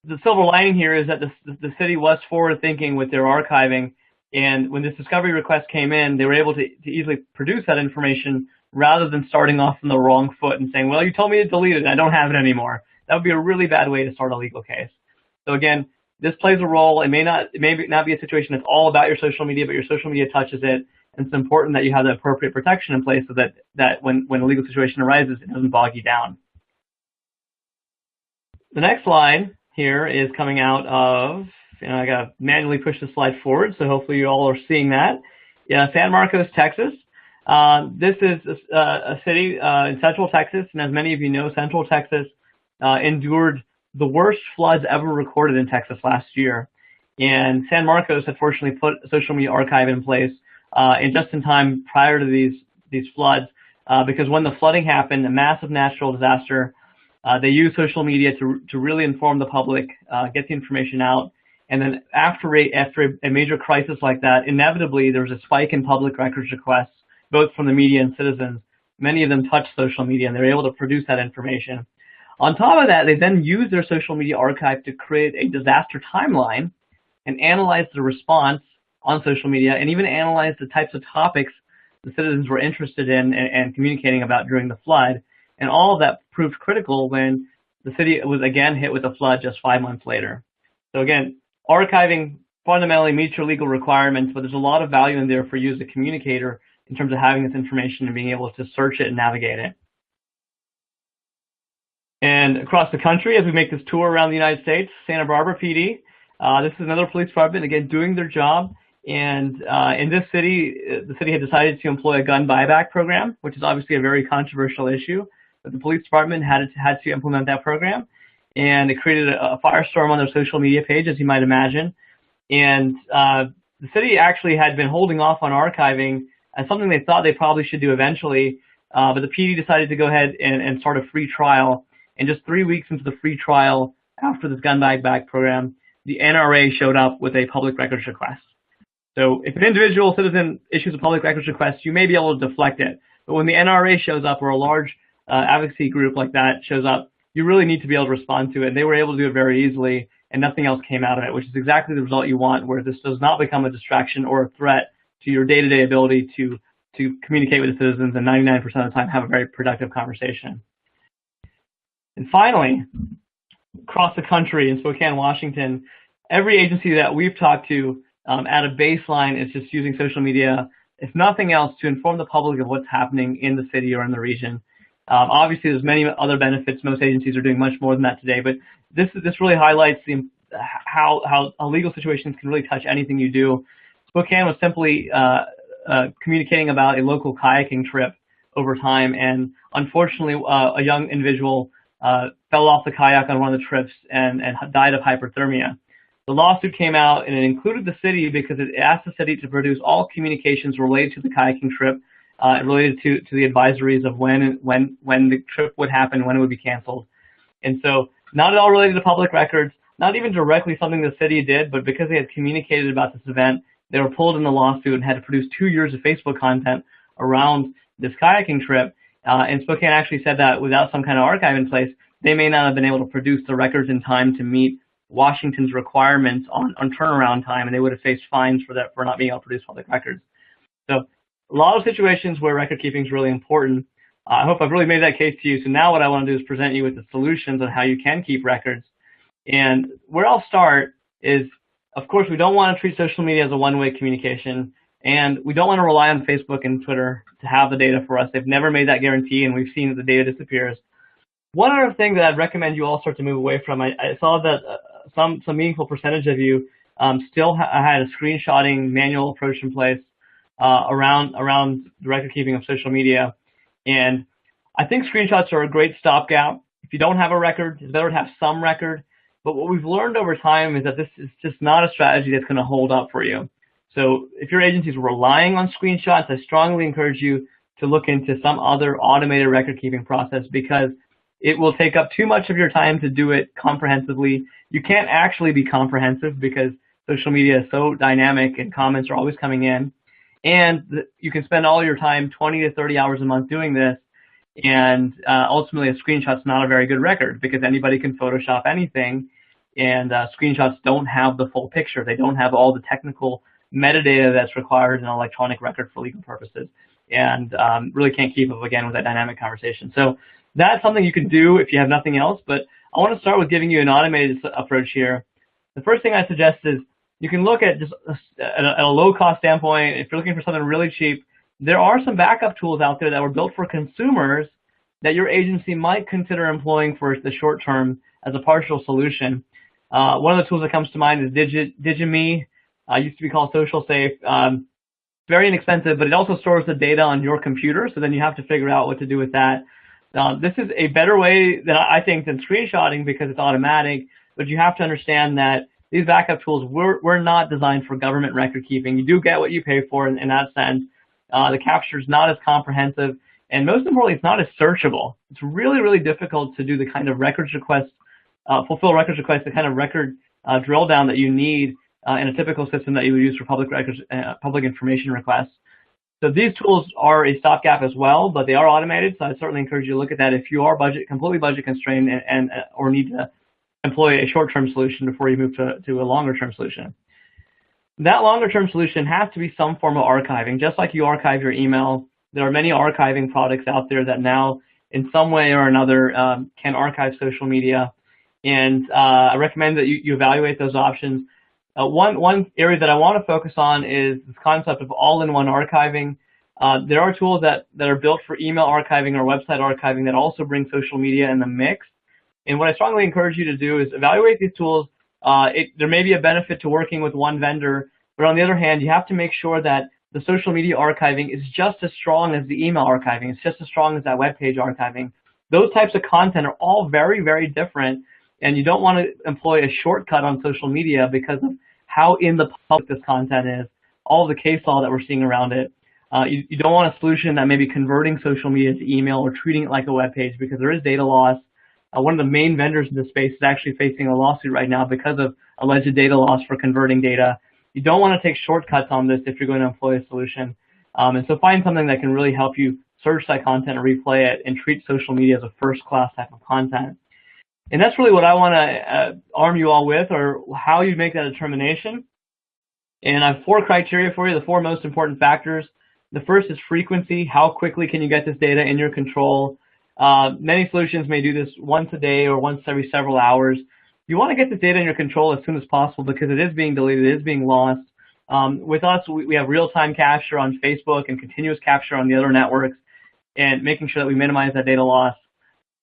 the silver lining here is that the city was forward-thinking with their archiving, and when this discovery request came in, they were able to easily produce that information rather than starting off on the wrong foot and saying, well, you told me to delete it, I don't have it anymore. That would be a really bad way to start a legal case. So again, this plays a role. It may not be a situation that's all about your social media, but your social media touches it, and it's important that you have the appropriate protection in place so that when a legal situation arises, it doesn't bog you down. The next slide here is coming out of, I got to manually push the slide forward, so hopefully you all are seeing that. Yeah, San Marcos, Texas. This is a city in Central Texas, and as many of you know, Central Texas endured the worst floods ever recorded in Texas last year. And San Marcos had fortunately put a social media archive in place just in time prior to these floods, because when the flooding happened, a massive natural disaster, they used social media to really inform the public, get the information out. And then after a major crisis like that, inevitably there was a spike in public records requests, both from the media and citizens. Many of them touched social media, and they were able to produce that information. On top of that, they then used their social media archive to create a disaster timeline and analyze the response on social media, and even analyze the types of topics the citizens were interested in and communicating about during the flood. And all of that proved critical when the city was again hit with a flood just 5 months later. So again, archiving fundamentally meets your legal requirements, but there's a lot of value in there for you as a communicator in terms of having this information and being able to search it and navigate it. And across the country, as we make this tour around the United States, Santa Barbara PD, this is another police department, again, doing their job. And in this city, the city had decided to employ a gun buyback program, which is obviously a very controversial issue. But the police department had to implement that program. And it created a firestorm on their social media page, as you might imagine. And the city actually had been holding off on archiving as something they thought they probably should do eventually. But the PD decided to go ahead and start a free trial. And just 3 weeks into the free trial, after this gun buyback program, the NRA showed up with a public records request. So if an individual citizen issues a public records request, you may be able to deflect it. But when the NRA shows up, or a large advocacy group like that shows up, you really need to be able to respond to it. They were able to do it very easily, and nothing else came out of it, which is exactly the result you want, where this does not become a distraction or a threat to your day-to-day ability to communicate with the citizens, and 99% of the time have a very productive conversation. And finally, across the country in Spokane, Washington, every agency that we've talked to at a baseline is just using social media, if nothing else, to inform the public of what's happening in the city or in the region. Obviously, there's many other benefits. Most agencies are doing much more than that today, but this really highlights how legal situations can really touch anything you do. Spokane was simply communicating about a local kayaking trip over time, and unfortunately, a young individual fell off the kayak on one of the trips and died of hypothermia. The lawsuit came out, and it included the city because it asked the city to produce all communications related to the kayaking trip, related to the advisories of when the trip would happen, when it would be canceled. And so not at all related to public records, not even directly something the city did, but because they had communicated about this event, they were pulled in the lawsuit and had to produce 2 years of Facebook content around this kayaking trip. And Spokane actually said that without some kind of archive in place, they may not have been able to produce the records in time to meet Washington's requirements on turnaround time, and they would have faced fines for not being able to produce public records. So a lot of situations where record keeping is really important. I hope I've really made that case to you. So now what I want to do is present you with the solutions on how you can keep records. And where I'll start is, of course, we don't want to treat social media as a one-way communication, and we don't want to rely on Facebook and Twitter to have the data for us. They've never made that guarantee, and we've seen that the data disappears. One other thing that I'd recommend you all start to move away from, I saw that some meaningful percentage of you still had a screenshotting manual approach in place around the record keeping of social media. And I think screenshots are a great stopgap. If you don't have a record, it's better to have some record. But what we've learned over time is that this is just not a strategy that's going to hold up for you. So if your agency is relying on screenshots, I strongly encourage you to look into some other automated record keeping process, because it will take up too much of your time to do it comprehensively. You can't actually be comprehensive because social media is so dynamic and comments are always coming in. And you can spend all your time, 20 to 30 hours a month doing this, And ultimately, a screenshot's not a very good record because anybody can Photoshop anything, and screenshots don't have the full picture. They don't have all the technical metadata that's required in an electronic record for legal purposes, and really can't keep up, again, with that dynamic conversation. So that's something you can do if you have nothing else, but I want to start with giving you an automated approach here. The first thing I suggest is you can look at just at a low-cost standpoint. If you're looking for something really cheap, there are some backup tools out there that were built for consumers that your agency might consider employing for the short term as a partial solution. One of the tools that comes to mind is Digime. Used to be called SocialSafe. Very inexpensive, but it also stores the data on your computer, so then you have to figure out what to do with that. This is a better way than I think than screenshotting because it's automatic, but you have to understand that these backup tools were not designed for government record keeping. You do get what you pay for in that sense. The capture is not as comprehensive, and most importantly, it's not as searchable. It's really, really difficult to do the kind of records requests, fulfill records requests, the kind of record drill down that you need in a typical system that you would use for public records, public information requests. So these tools are a stopgap as well, but they are automated. So I certainly encourage you to look at that if you are completely budget constrained and or need to employ a short-term solution before you move to a longer-term solution. That longer-term solution has to be some form of archiving. Just like you archive your email, there are many archiving products out there that now, in some way or another, can archive social media. And I recommend that you evaluate those options. One area that I want to focus on is this concept of all-in-one archiving. There are tools that are built for email archiving or website archiving that also bring social media in the mix. And what I strongly encourage you to do is evaluate these tools. There may be a benefit to working with one vendor, but on the other hand, you have to make sure that the social media archiving is just as strong as the email archiving. It's just as strong as that web page archiving. Those types of content are all very, very different, and you don't want to employ a shortcut on social media because of how in the public this content is, all the case law that we're seeing around it. You don't want a solution that may be converting social media to email or treating it like a web page because there is data loss. One of the main vendors in this space is actually facing a lawsuit right now because of alleged data loss for converting data. You don't want to take shortcuts on this if you're going to employ a solution. And so find something that can really help you search that content and replay it and treat social media as a first-class type of content. And that's really what I want to arm you all with, or how you make that determination. And I have 4 criteria for you, the 4 most important factors. The first is frequency. How quickly can you get this data in your control? Many solutions may do this once a day or once every several hours. You want to get this data in your control as soon as possible because it is being deleted, it is being lost. With us, we have real-time capture on Facebook and continuous capture on the other networks, and making sure that we minimize that data loss.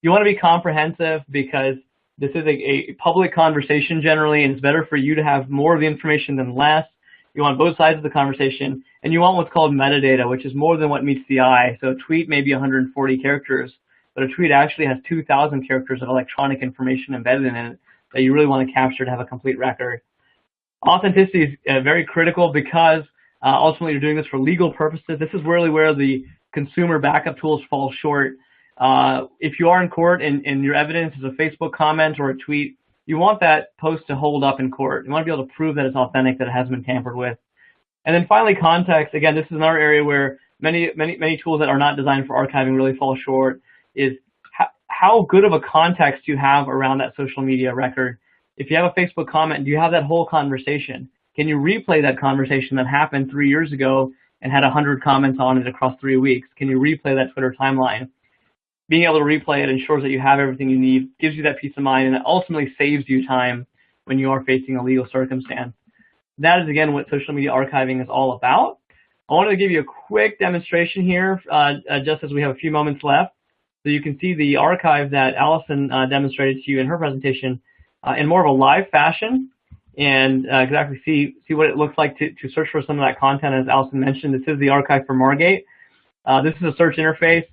You want to be comprehensive because this is a public conversation generally, and it's better for you to have more of the information than less. You want both sides of the conversation, and you want what's called metadata, which is more than what meets the eye. So a tweet may be 140 characters, but a tweet actually has 2,000 characters of electronic information embedded in it that you really want to capture to have a complete record. Authenticity is very critical because ultimately you're doing this for legal purposes. This is really where the consumer backup tools fall short. If you are in court and your evidence is a Facebook comment or a tweet, you want that post to hold up in court. You want to be able to prove that it's authentic, that it hasn't been tampered with. And then finally, context. Again, this is another area where many tools that are not designed for archiving really fall short, is how good of a context you have around that social media record. If you have a Facebook comment, do you have that whole conversation? Can you replay that conversation that happened 3 years ago and had 100 comments on it across 3 weeks? Can you replay that Twitter timeline? Being able to replay it ensures that you have everything you need, gives you that peace of mind, and it ultimately saves you time when you are facing a legal circumstance. That is, again, what social media archiving is all about. I wanted to give you a quick demonstration here, just as we have a few moments left, so you can see the archive that Allison demonstrated to you in her presentation in more of a live fashion, and exactly see what it looks like to search for some of that content. As Allison mentioned, this is the archive for Margate. This is a search interface.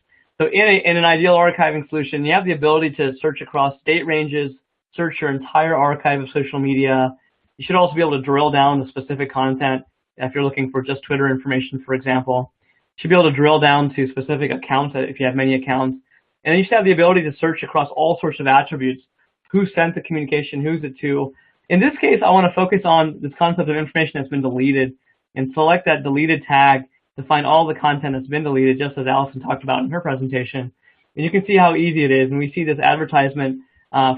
So in an ideal archiving solution, you have the ability to search across state ranges, search your entire archive of social media. You should also be able to drill down to specific content if you're looking for just Twitter information, for example. You should be able to drill down to specific accounts if you have many accounts. And then you should have the ability to search across all sorts of attributes. Who sent the communication? Who's it to? In this case, I want to focus on this concept of information that's been deleted and select that deleted tag to find all the content that's been deleted, just as Allison talked about in her presentation. And you can see how easy it is. And we see this advertisement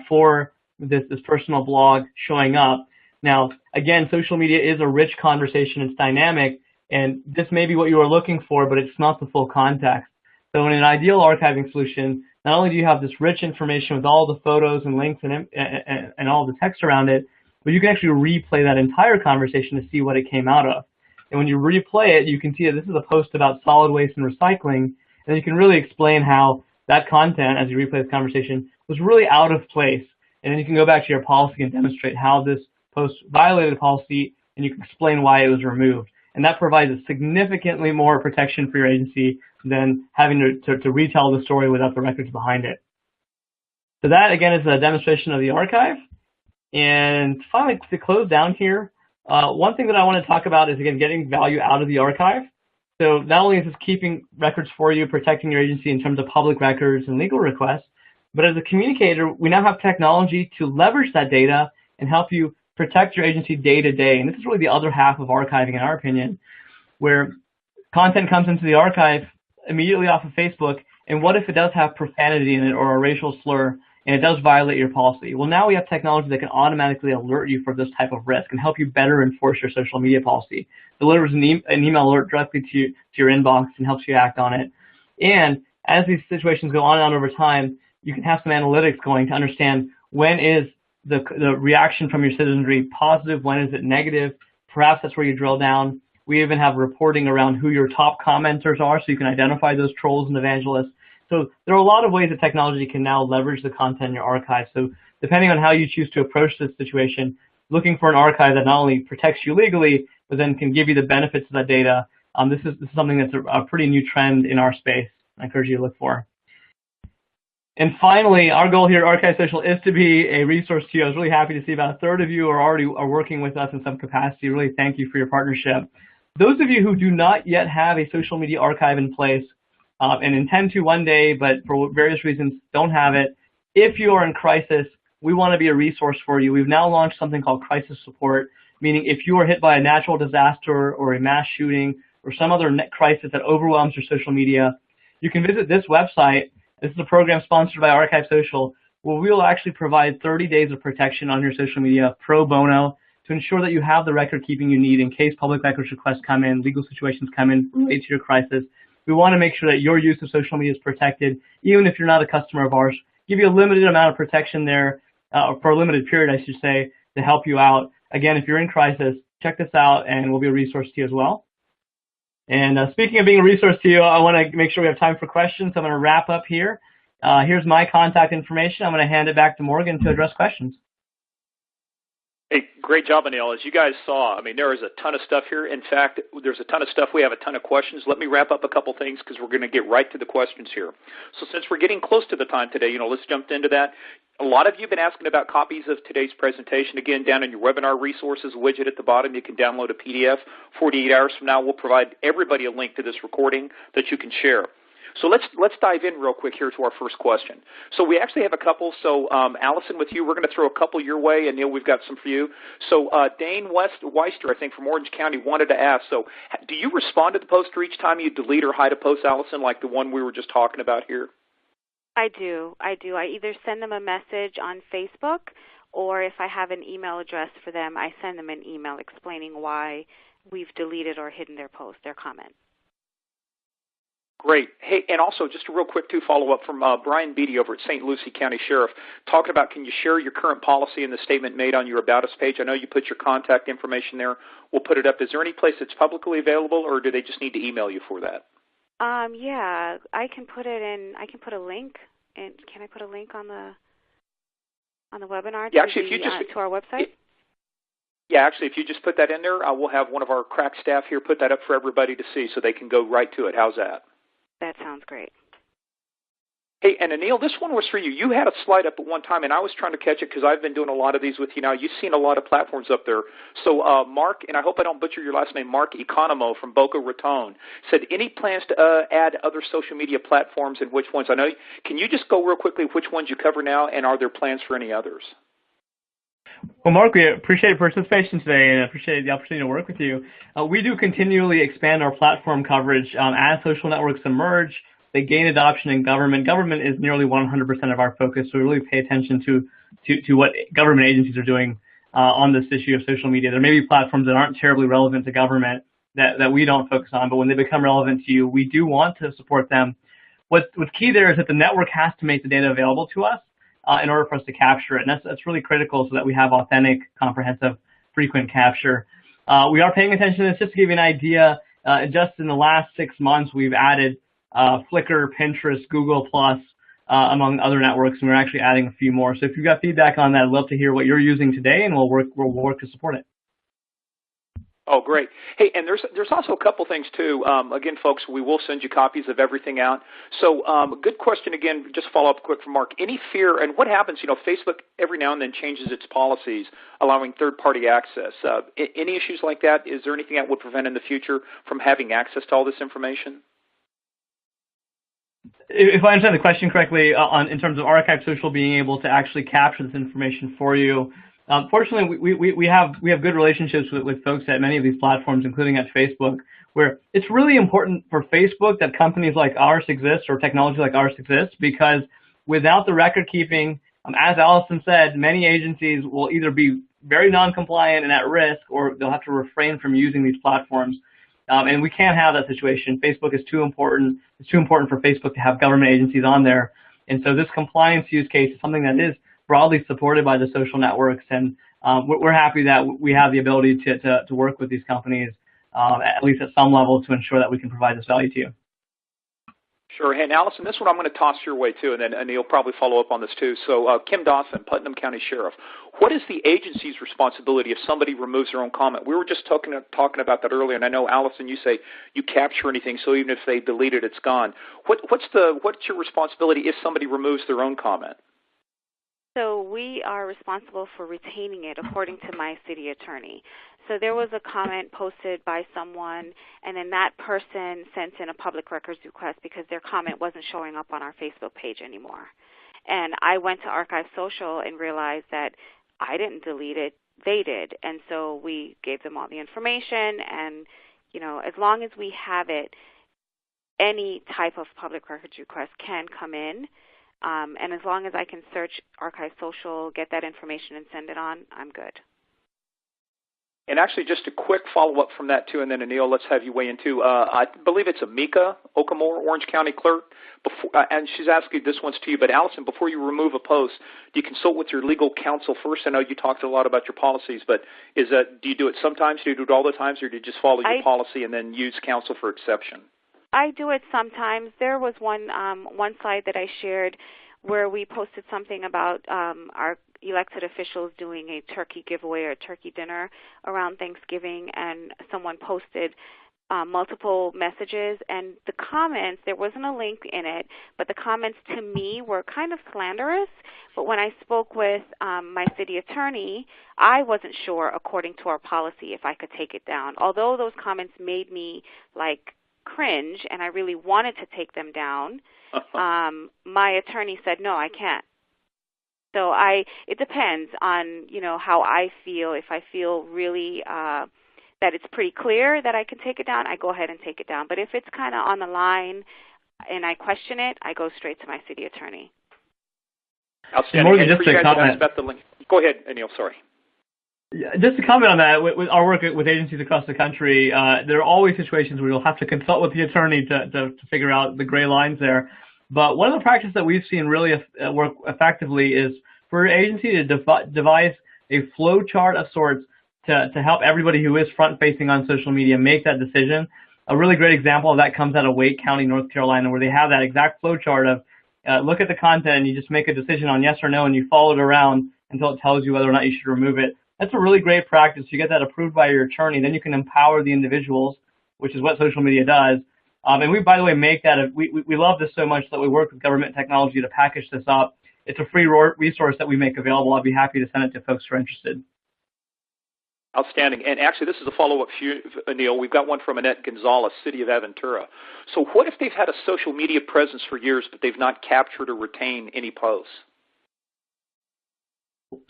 for this personal blog showing up. Now, again, social media is a rich conversation. It's dynamic. And this may be what you are looking for, but it's not the full context. So in an ideal archiving solution, not only do you have this rich information with all the photos and links and all the text around it, but you can actually replay that entire conversation to see what it came out of. And when you replay it, you can see that this is a post about solid waste and recycling, and you can really explain how that content, as you replay this conversation, was really out of place. And then you can go back to your policy and demonstrate how this post violated the policy, and you can explain why it was removed. And that provides a significantly more protection for your agency than having to retell the story without the records behind it. So that, again, is a demonstration of the archive. And finally, to close down here, one thing that I want to talk about is, again, getting value out of the archive. So not only is this keeping records for you, protecting your agency in terms of public records and legal requests, but as a communicator, we now have technology to leverage that data and help you protect your agency day to day. And this is really the other half of archiving, in our opinion, where content comes into the archive immediately off of Facebook, and what if it does have profanity in it or a racial slur, and it does violate your policy? Well, now we have technology that can automatically alert you for this type of risk and help you better enforce your social media policy. Delivers an email alert directly to your inbox and helps you act on it. And as these situations go on and on over time, you can have some analytics going to understand when is the reaction from your citizenry positive, when is it negative. Perhaps that's where you drill down. We even have reporting around who your top commenters are, so you can identify those trolls and evangelists. So there are a lot of ways that technology can now leverage the content in your archive. So depending on how you choose to approach this situation, looking for an archive that not only protects you legally, but then can give you the benefits of that data, this is something that's a pretty new trend in our space. I encourage you to look for. And finally, our goal here at ArchiveSocial is to be a resource to you. I was really happy to see about a third of you are already working with us in some capacity. Really thank you for your partnership. Those of you who do not yet have a social media archive in place and intend to one day, but for various reasons don't have it, if you are in crisis, we want to be a resource for you. We've now launched something called crisis support, meaning if you are hit by a natural disaster or a mass shooting or some other crisis that overwhelms your social media, you can visit this website. This is a program sponsored by ArchiveSocial, where we will actually provide 30 days of protection on your social media pro bono to ensure that you have the record keeping you need in case public records requests come in, legal situations come in related to your crisis. We want to make sure that your use of social media is protected, even if you're not a customer of ours. Give you a limited amount of protection there, for a limited period, I should say, to help you out. Again, if you're in crisis, check this out, and we'll be a resource to you as well. And speaking of being a resource to you, I want to make sure we have time for questions. So I'm going to wrap up here. Here's my contact information. I'm going to hand it back to Morgan to address questions. Hey, great job, Anil. As you guys saw, I mean, there is a ton of stuff here. In fact, there's a ton of stuff. We have a ton of questions. Let me wrap up a couple things because we're going to get right to the questions here. So since we're getting close to the time today, let's jump into that. A lot of you have been asking about copies of today's presentation. Again, down in your webinar resources widget at the bottom, you can download a PDF. 48 hours from now, we'll provide everybody a link to this recording that you can share. So let's dive in real quick here to our first question. So we actually have a couple. So Allison, with you, we're going to throw a couple your way, and Neil, we've got some for you. So Dane Weister, I think, from Orange County, wanted to ask, so do you respond to the poster each time you delete or hide a post, Allison, like the one we were just talking about here? I do. I either send them a message on Facebook, or if I have an email address for them, I send them an email explaining why we've deleted or hidden their post, their comment. Great. Hey, and also just a real quick follow-up from Brian Beatty over at St. Lucie County Sheriff, talking about, can you share your current policy and the statement made on your About Us page? I know you put your contact information there. We'll put it up. Is there any place that's publicly available, or do they just need to email you for that? Yeah, I can put it in. I can put a link. And can I put a link on the webinar to, actually, if you just, to our website? Yeah, actually, if you just put that in there, we'll have one of our crack staff here put that up for everybody to see so they can go right to it. How's that? That sounds great. Hey, and Anil, this one was for you. You had a slide up at one time, and I was trying to catch it because I've been doing a lot of these with you now. You've seen a lot of platforms up there. So Mark, and I hope I don't butcher your last name, Mark Economo from Boca Raton, said, any plans to add other social media platforms, and which ones? I know. Can you just go real quickly which ones you cover now, and are there plans for any others? Well, Mark, we appreciate your participation today and appreciate the opportunity to work with you. We do continually expand our platform coverage as social networks emerge. they gain adoption in government. Government is nearly 100% of our focus, so we really pay attention to what government agencies are doing on this issue of social media. There may be platforms that aren't terribly relevant to government that we don't focus on, but when they become relevant to you, we do want to support them. What's key there is that the network has to make the data available to us in order for us to capture it, and that's really critical so that we have authentic, comprehensive, frequent capture. We are paying attention to this. Just to give you an idea, just in the last 6 months, we've added Flickr, Pinterest, Google+, among other networks, and we're actually adding a few more. So if you've got feedback on that, I'd love to hear what you're using today, and we'll work to support it. Oh, great. Hey, and there's also a couple things, too. Again, folks, we will send you copies of everything out. So good question again, just follow up quick from Mark. Any fear, and what happens, Facebook every now and then changes its policies allowing third-party access. Any issues like that? Is there anything that would prevent in the future from having access to all this information? If I understand the question correctly, in terms of ArchiveSocial being able to actually capture this information for you, fortunately, we have good relationships with folks at many of these platforms, including at Facebook, where it's really important for Facebook that companies like ours exist or technology like ours exists, because without the record keeping, as Allison said, many agencies will either be very non-compliant and at risk, or they'll have to refrain from using these platforms. And we can't have that situation. Facebook is too important. It's too important for Facebook to have government agencies on there. And so this compliance use case is something that is broadly supported by the social networks, and we're happy that we have the ability to work with these companies, at least at some level, to ensure that we can provide this value to you. Sure. And Allison, this one I'm going to toss your way, too, and then Anil probably follow up on this, too. So Kim Dawson, Putnam County Sheriff. What is the agency's responsibility if somebody removes their own comment? We were just talking about that earlier, and I know, Allison, you say you capture anything, so even if they delete it, it's gone. What's your responsibility if somebody removes their own comment? So we are responsible for retaining it according to my city attorney. So there was a comment posted by someone, and then that person sent in a public records request because their comment wasn't showing up on our Facebook page anymore. And I went to ArchiveSocial and realized that I didn't delete it, they did. And so we gave them all the information, and as long as we have it, any type of public records request can come in. And as long as I can search ArchiveSocial, get that information, and send it on, I'm good. And actually, just a quick follow-up from that, too, and then, Anil, let's have you weigh in, too. I believe it's Amika Okamore, Orange County Clerk, and she's asking, this one's to you, but Allison, before you remove a post, do you consult with your legal counsel first? I know you talked a lot about your policies, but do you do it sometimes, do you do it all the times, or do you just follow your policy and then use counsel for exception? I do it sometimes. There was one slide that I shared where we posted something about our elected officials doing a turkey giveaway or a turkey dinner around Thanksgiving, and someone posted multiple messages, and the comments, there wasn't a link in it, but the comments to me were kind of slanderous. But when I spoke with my city attorney, I wasn't sure, according to our policy, if I could take it down. Although those comments made me cringe, and I really wanted to take them down, my attorney said, no, I can't. So it depends on, how I feel. If I feel really that it's pretty clear that I can take it down, I go ahead and take it down. But if it's kind of on the line and I question it, I go straight to my city attorney. Outstanding. Morgan, just to comment. Go ahead, Anil, sorry. Yeah, just to comment on that, with our work with agencies across the country, there are always situations where you'll have to consult with the attorney to figure out the gray lines there. But one of the practices that we've seen really work effectively is for an agency to devise a flow chart of sorts to help everybody who is front-facing on social media make that decision. A really great example of that comes out of Wake County, North Carolina, where they have that exact flow chart of look at the content and you just make a decision on yes or no, and you follow it around until it tells you whether or not you should remove it. That's a really great practice. You get that approved by your attorney. Then you can empower the individuals, which is what social media does. And we, by the way, make that. We love this so much that we work with government technology to package this up. It's a free resource that we make available. I'll be happy to send it to folks who are interested. Outstanding. And actually, this is a follow-up for you, Anil. We've got one from Annette Gonzalez, City of Aventura. So what if they've had a social media presence for years, but they've not captured or retained any posts?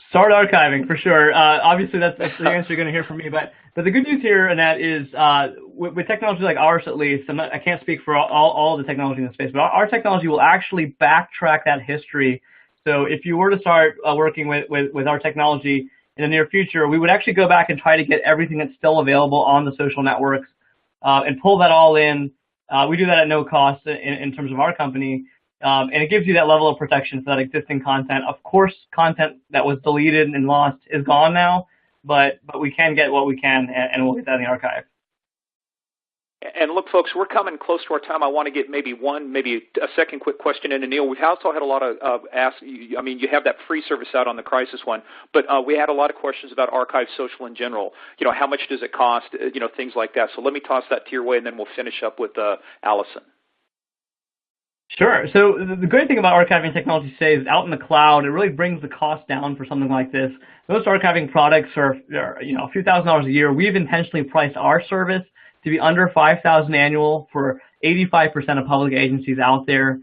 Start archiving, for sure. Obviously, that's the answer you're going to hear from me. But But the good news here, Annette, is with technology like ours, at least, I can't speak for all the technology in the space, but our technology will actually backtrack that history. So if you were to start working with our technology in the near future, we would actually go back and try to get everything that's still available on the social networks and pull that all in. We do that at no cost in terms of our company, and it gives you that level of protection for that existing content. Of course, content that was deleted and lost is gone now, but we can get what we can, and we'll get that in the archive. And look, folks, we're coming close to our time. I want to get maybe a second quick question in to Neil. We've also had a lot of I mean, you have that free service out on the crisis one, but we had a lot of questions about ArchiveSocial in general. You know, how much does it cost? You know, things like that. So let me toss that to your way, and then we'll finish up with Allison. Sure. So the great thing about archiving technology today is out in the cloud, it really brings the cost down for something like this. Most archiving products are you know, a few $1,000s a year. We've intentionally priced our service to be under $5,000 annual for 85% of public agencies out there.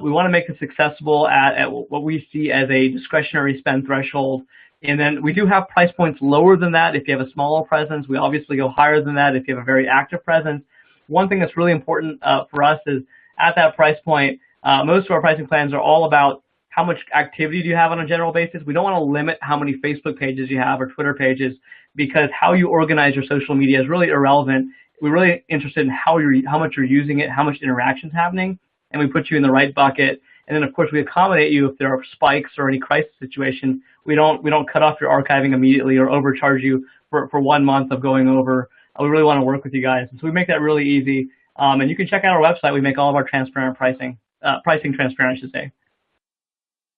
We want to make this accessible at what we see as a discretionary spend threshold. And then we do have price points lower than that if you have a smaller presence. We obviously go higher than that if you have a very active presence. One thing that's really important for us is at that price point, most of our pricing plans are all about how much activity do you have on a general basis. We don't want to limit how many Facebook pages you have or Twitter pages, because how you organize your social media is really irrelevant. We're really interested in how much you're using it, how much interaction is happening, and we put you in the right bucket. And then, of course, we accommodate you if there are spikes or any crisis situation. We don't cut off your archiving immediately or overcharge you for 1 month of going over. We really want to work with you guys. And so we make that really easy. And you can check out our website. We make all of our transparent pricing transparent, I should say.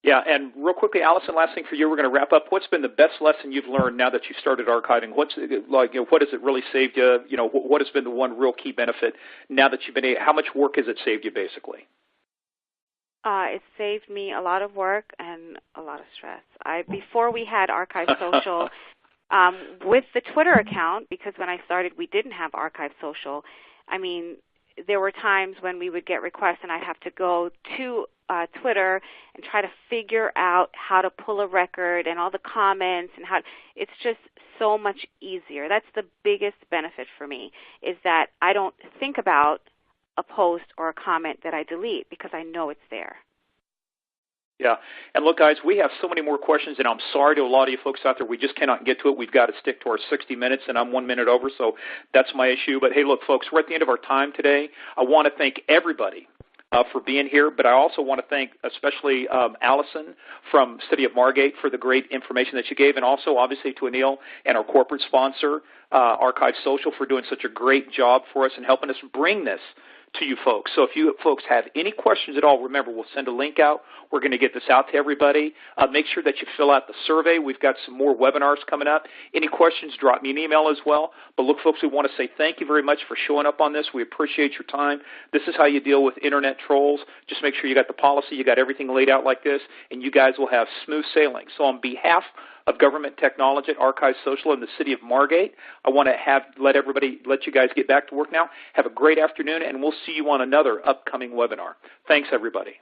Yeah, and real quickly, Allison, last thing for you, we're going to wrap up. What's been the best lesson you've learned now that you started archiving? What's like, you know, what has it really saved you? You know, what has been the one real key benefit now that you've been able? How much work has it saved you, basically? It saved me a lot of work and a lot of stress. Before we had ArchiveSocial, with the Twitter account, because when I started we didn't have ArchiveSocial, I mean, there were times when we would get requests and I'd have to go to Twitter and try to figure out how to pull a record and all the comments and how it's just so much easier. That's the biggest benefit for me, is that I don't think about a post or a comment that I delete because I know it's there. Yeah, and look, guys, we have so many more questions, and I'm sorry to a lot of you folks out there. We just cannot get to it. We've got to stick to our 60 minutes, and I'm 1 minute over, so that's my issue. But, hey, look, folks, we're at the end of our time today. I want to thank everybody for being here, but I also want to thank especially Allison from City of Margate for the great information that she gave, and also, obviously, to Anil and our corporate sponsor, ArchiveSocial, for doing such a great job for us and helping us bring this to you folks. So if you folks have any questions at all, remember, we'll send a link out. We're going to get this out to everybody. Make sure that you fill out the survey. We've got some more webinars coming up. Any questions, drop me an email as well. But look, folks, we want to say thank you very much for showing up on this. We appreciate your time. This is how you deal with internet trolls. Just make sure you got the policy, you got everything laid out like this, and you guys will have smooth sailing. So on behalf of Government Technology at ArchiveSocial in the City of Margate, I want to let you guys get back to work now. Have a great afternoon, and we'll see you on another upcoming webinar. Thanks, everybody.